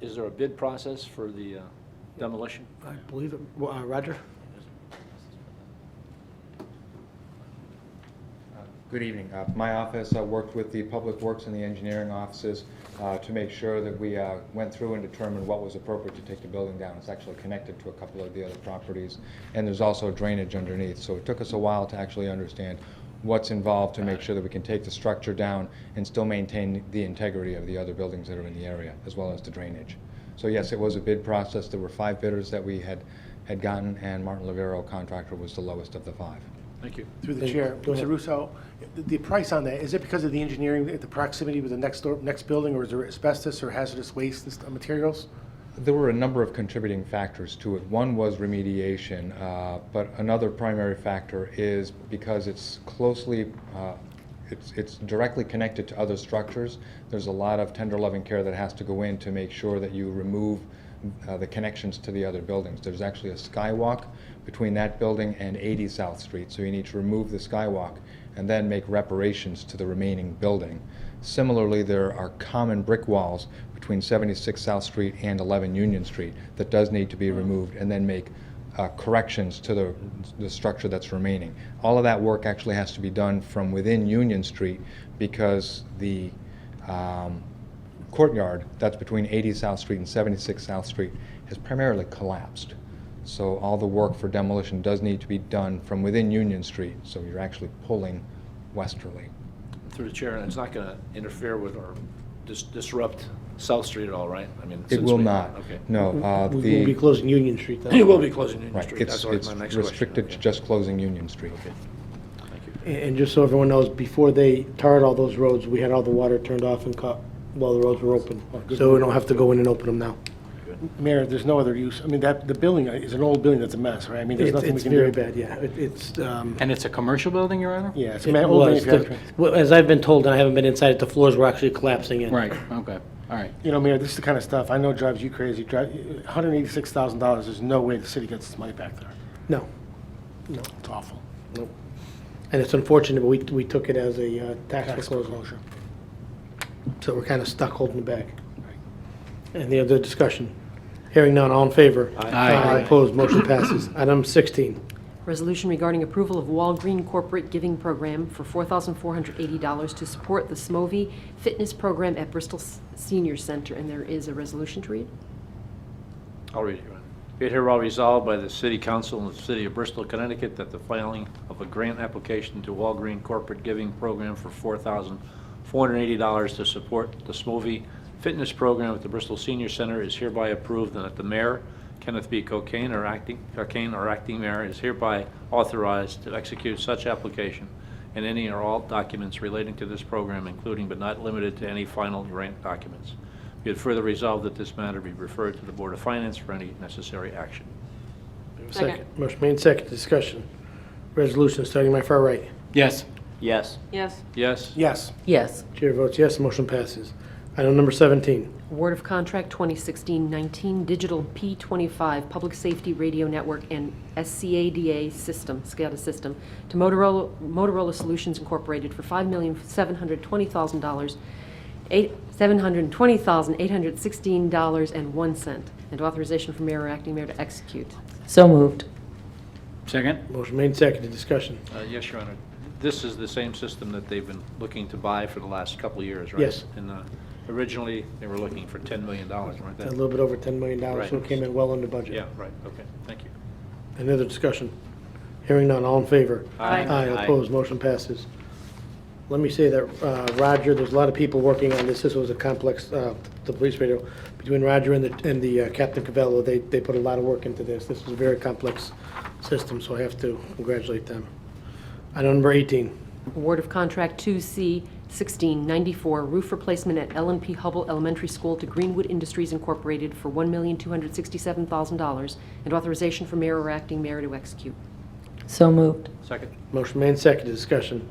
is there a bid process for the demolition? I believe it. Roger? Good evening. My office worked with the Public Works and the engineering offices to make sure that we went through and determined what was appropriate to take the building down. It's actually connected to a couple of the other properties, and there's also drainage underneath. So it took us a while to actually understand what's involved to make sure that we can take the structure down and still maintain the integrity of the other buildings that are in the area, as well as the drainage. So yes, it was a bid process. There were 5 bidders that we had gotten, and Martin Lavero Contractor was the lowest of the 5. Thank you. Through the chair, Go ahead. Mr. Russo, the price on that, is it because of the engineering, the proximity with the next building, or is there asbestos or hazardous waste and materials? There were a number of contributing factors to it. One was remediation, but another primary factor is because it's closely, it's directly connected to other structures. There's a lot of tender loving care that has to go in to make sure that you remove the connections to the other buildings. There's actually a skywalk between that building and 80 South Street, so you need to remove the skywalk and then make reparations to the remaining building. Similarly, there are common brick walls between 76 South Street and 11 Union Street that does need to be removed, and then make corrections to the structure that's remaining. All of that work actually has to be done from within Union Street because the courtyard that's between 80 South Street and 76 South Street has primarily collapsed. So all the work for demolition does need to be done from within Union Street, so you're actually pulling westerly. Through the chair, and it's not going to interfere with or disrupt South Street at all, right? I mean, It will not. Okay. No. We will be closing Union Street, though. You will be closing Union Right. Street. That's always my next It's restricted question. to just closing Union Street. Okay. Thank you. And just so everyone knows, before they tarred all those roads, we had all the water turned off and cut while the roads were open. So we don't have to go in and open them now. Mayor, there's no other use, I mean, the building is an old building that's a mess, right? I mean, there's It's nothing we can do. very bad, yeah. It's, And it's a commercial building, Your Honor? Yeah, it's it an old was, manufacturing. well, as I've been told, and I haven't been inside it, the floors were actually collapsing in. Right, okay, all right. You know, Mayor, this is the kind of stuff I know drives you crazy. $186,000, there's no way the city gets its money back there. No, no, It's awful. no. And it's unfortunate, but we took it as a tax foreclosure. So we're kind of stuck holding it back. Any other discussion? Hearing none, all in favor? Aye. Opposed, motion passes. Item 16. Resolution regarding approval of Walgreen Corporate Giving Program for $4,480 to support the SMOVI Fitness Program at Bristol Senior Center, and there is a resolution to read. I'll read it, Your Honor. Be it hereby resolved by the City Council of the City of Bristol, Connecticut, that the filing of a grant application to Walgreen Corporate Giving Program for $4,480 to support the SMOVI Fitness Program at the Bristol Senior Center is hereby approved, and that the Mayor, Kenneth B. Cocaine, or acting mayor, is hereby authorized to execute such application and any or all documents relating to this program, including but not limited to any final grant documents. Be it further resolved that this matter be referred to the Board of Finance for any necessary action. Second. Motion made, second, discussion. Resolution, starting my far right. Yes. Yes. Yes. Yes? Yes. Yes. Chair votes yes, motion passes. Item number 17. Award of contract 2016-19 Digital P25 Public Safety Radio Network and SCADA system, SCADA system, to Motorola Solutions Incorporated for $5,720,000, $720,816.01, and authorization for mayor or acting mayor to execute. So moved. Second? Motion made, seconded, discussion. Yes, Your Honor. This is the same system that they've been looking to buy for the last couple of years, right? Yes. And originally, they were looking for $10 million, weren't they? A little bit over $10 million, so Right. it came in well under budget. Yeah, right, okay, thank you. Any other discussion? Hearing none, all in favor? Aye. Aye, opposed, motion passes. Let me say that, Roger, there's a lot of people working on this. This was a complex, the police radio, between Roger and the Captain Cavello, they put a lot of work into this. This was a very complex system, so I have to congratulate them. Item number 18. Award of contract 2C-1694 roof replacement at L&P Hubble Elementary School to Greenwood Industries Incorporated for $1,267,000, and authorization for mayor or acting mayor to execute. So moved. Second? Motion made, seconded, discussion.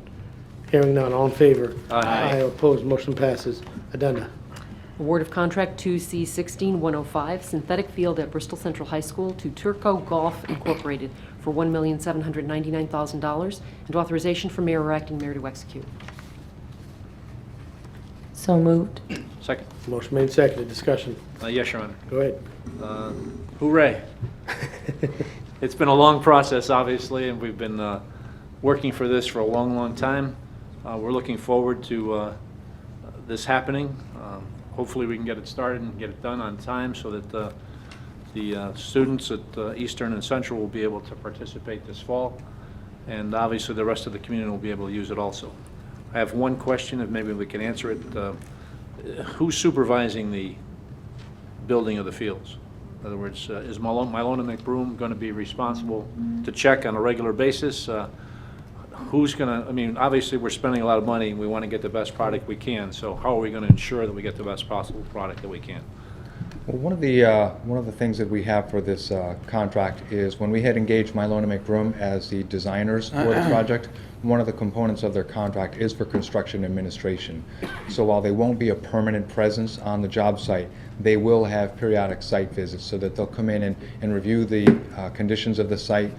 Hearing none, all in favor? Aye. Opposed, motion passes. Addenda. Award of contract 2C-16-105 synthetic field at Bristol Central High School to Turco Golf Incorporated for $1,799,000, and authorization for mayor or acting mayor to execute. So moved. Second? Motion made, seconded, discussion. Yes, Your Honor. Go ahead. Hooray. It's been a long process, obviously, and we've been working for this for a long, long time. We're looking forward to this happening. Hopefully we can get it started and get it done on time so that the students at Eastern and Central will be able to participate this fall, and obviously the rest of the community will be able to use it also. I have one question, if maybe we can answer it. Who's supervising the building of the fields? In other words, is Mylona McBroom going to be responsible to check on a regular basis who's going to, I mean, obviously, we're spending a lot of money, and we want to get the best product we can, so how are we going to ensure that we get the best possible product that we can? Well, one of the things that we have for this contract is when we had engaged Mylona McBroom as the designers for the project, one of the components of their contract is for construction administration. So while they won't be a permanent presence on the job site, they will have periodic site visits so that they'll come in and review the conditions of the site.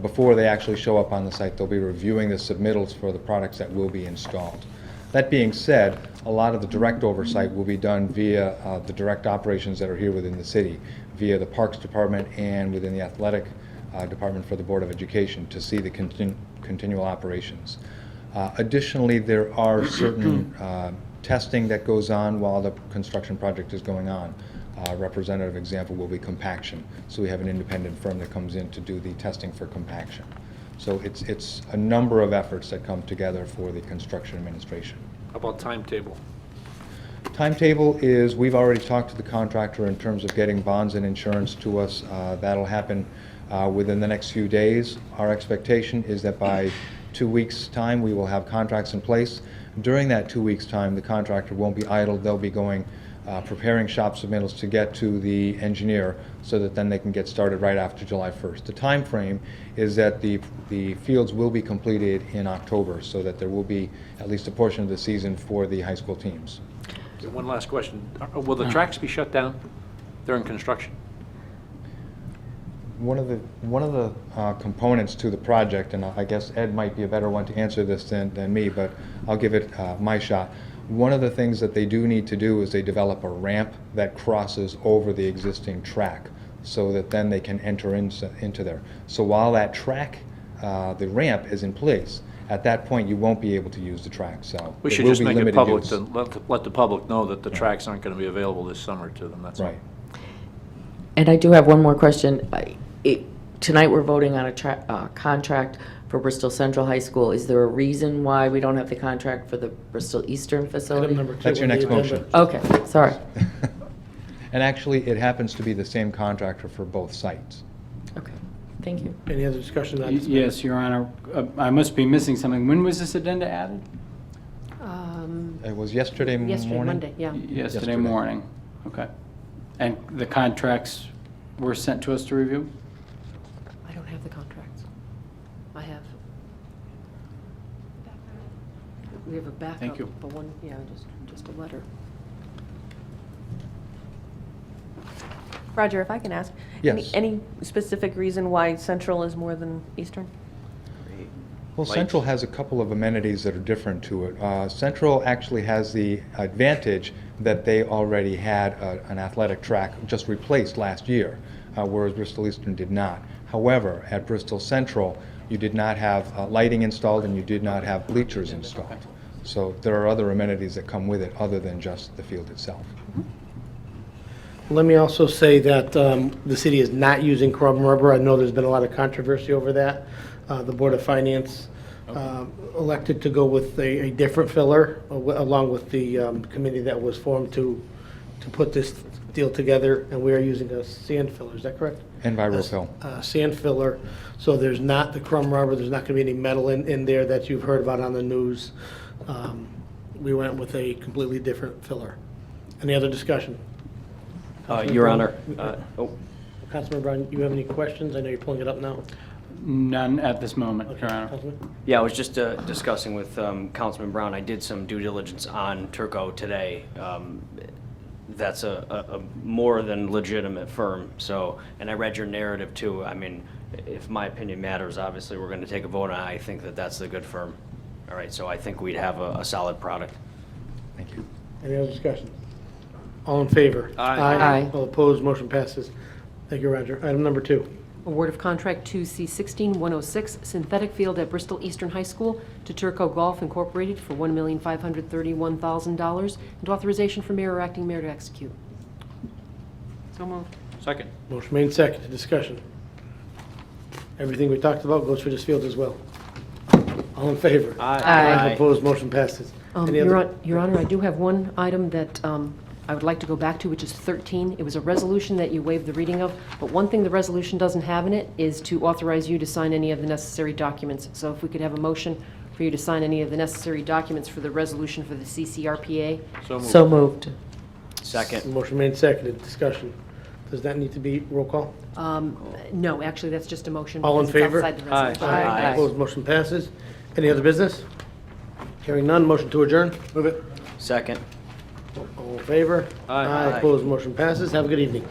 Before they actually show up on the site, they'll be reviewing the submittals for the products that will be installed. That being said, a lot of the direct oversight will be done via the direct operations that are here within the city, via the Parks Department and within the Athletic Department for the Board of Education to see the continual operations. Additionally, there are certain testing that goes on while the construction project is going on. A representative example will be compaction. So we have an independent firm that comes in to do the testing for compaction. So it's a number of efforts that come together for the construction administration. How about timetable? Timetable is, we've already talked to the contractor in terms of getting bonds and insurance to us. That'll happen within the next few days. Our expectation is that by 2 weeks' time, we will have contracts in place. During that 2 weeks' time, the contractor won't be idle. They'll be going, preparing shop submittals to get to the engineer so that then they can get started right after July 1st. The time frame is that the fields will be completed in October so that there will be at least a portion of the season for the high school teams. One last question. Will the tracks be shut down during construction? One of the components to the project, and I guess Ed might be a better one to answer this than me, but I'll give it my shot. One of the things that they do need to do is they develop a ramp that crosses over the existing track so that then they can enter into there. So while that track, the ramp is in place, at that point you won't be able to use the track. So We should just make it public, to let the public know that the tracks aren't going to be available this summer to them, that's all. Right. And I do have one more question. Tonight, we're voting on a contract for Bristol Central High School. Is there a reason why we don't have the contract for the Bristol Eastern facility? Item number 2 That's your on the next agenda. motion. Okay, sorry. And actually, it happens to be the same contractor for both sites. Okay, thank you. Any other discussion on this? Yes, Your Honor. I must be missing something. When was this addenda added? It was yesterday morning? Yesterday, Monday, yeah. Yesterday morning. Okay. And the contracts were sent to us to review? I don't have the contracts. I have. We have a backup. Thank you. But one, yeah, just a letter. Roger, if I can ask. Yes. Any specific reason why Central is more than Eastern? Well, Central has a couple of amenities that are different to it. Central actually has the advantage that they already had an athletic track just replaced last year, whereas Bristol Eastern did not. However, at Bristol Central, you did not have lighting installed and you did not have bleachers installed. So there are other amenities that come with it other than just the field itself. Let me also say that the city is not using crumb rubber. I know there's been a lot of controversy over that. The Board of Finance elected to go with a different filler, along with the committee that was formed to put this deal together, and we are using a sand filler, is that correct? EnviroFill. Sand filler, so there's not the crumb rubber, there's not going to be any metal in there that you've heard about on the news. We went with a completely different filler. Any other discussion? Your Honor. Councilman Brown, you have any questions? I know you're pulling it up now. None at this moment, Your Honor. Councilman? Yeah, I was just discussing with Councilman Brown. I did some due diligence on Turco today. That's a more than legitimate firm. So, and I read your narrative too. I mean, if my opinion matters, obviously we're going to take a vote on it. I think that that's the good firm. All right, so I think we'd have a solid product. Thank you. Any other discussion? All in favor? Aye. All opposed, motion passes. Thank you, Roger. Item number 2. Award of contract 2C16-106, synthetic field at Bristol Eastern High School to Turco Golf Incorporated for $1,531,000, and authorization for mayor or acting mayor to execute. So moved. Second. Motion made second. Discussion. Everything we talked about goes for this field as well. All in favor? Aye. Opposed, motion passes. Any Your other? Honor, I do have one item that I would like to go back to, which is 13. It was a resolution that you waived the reading of, but one thing the resolution doesn't have in it is to authorize you to sign any of the necessary documents. So if we could have a motion for you to sign any of the necessary documents for the resolution for the CCRPA. So moved. Second. Motion made, seconded, discussion. Does that need to be roll call? No, actually, that's just a motion. All in because it's favor? outside the resolution. Aye. Opposed, motion passes. Any other business? Hearing none, motion to adjourn? Move it. Second. All in favor? Aye. Opposed, motion passes. Have a good evening.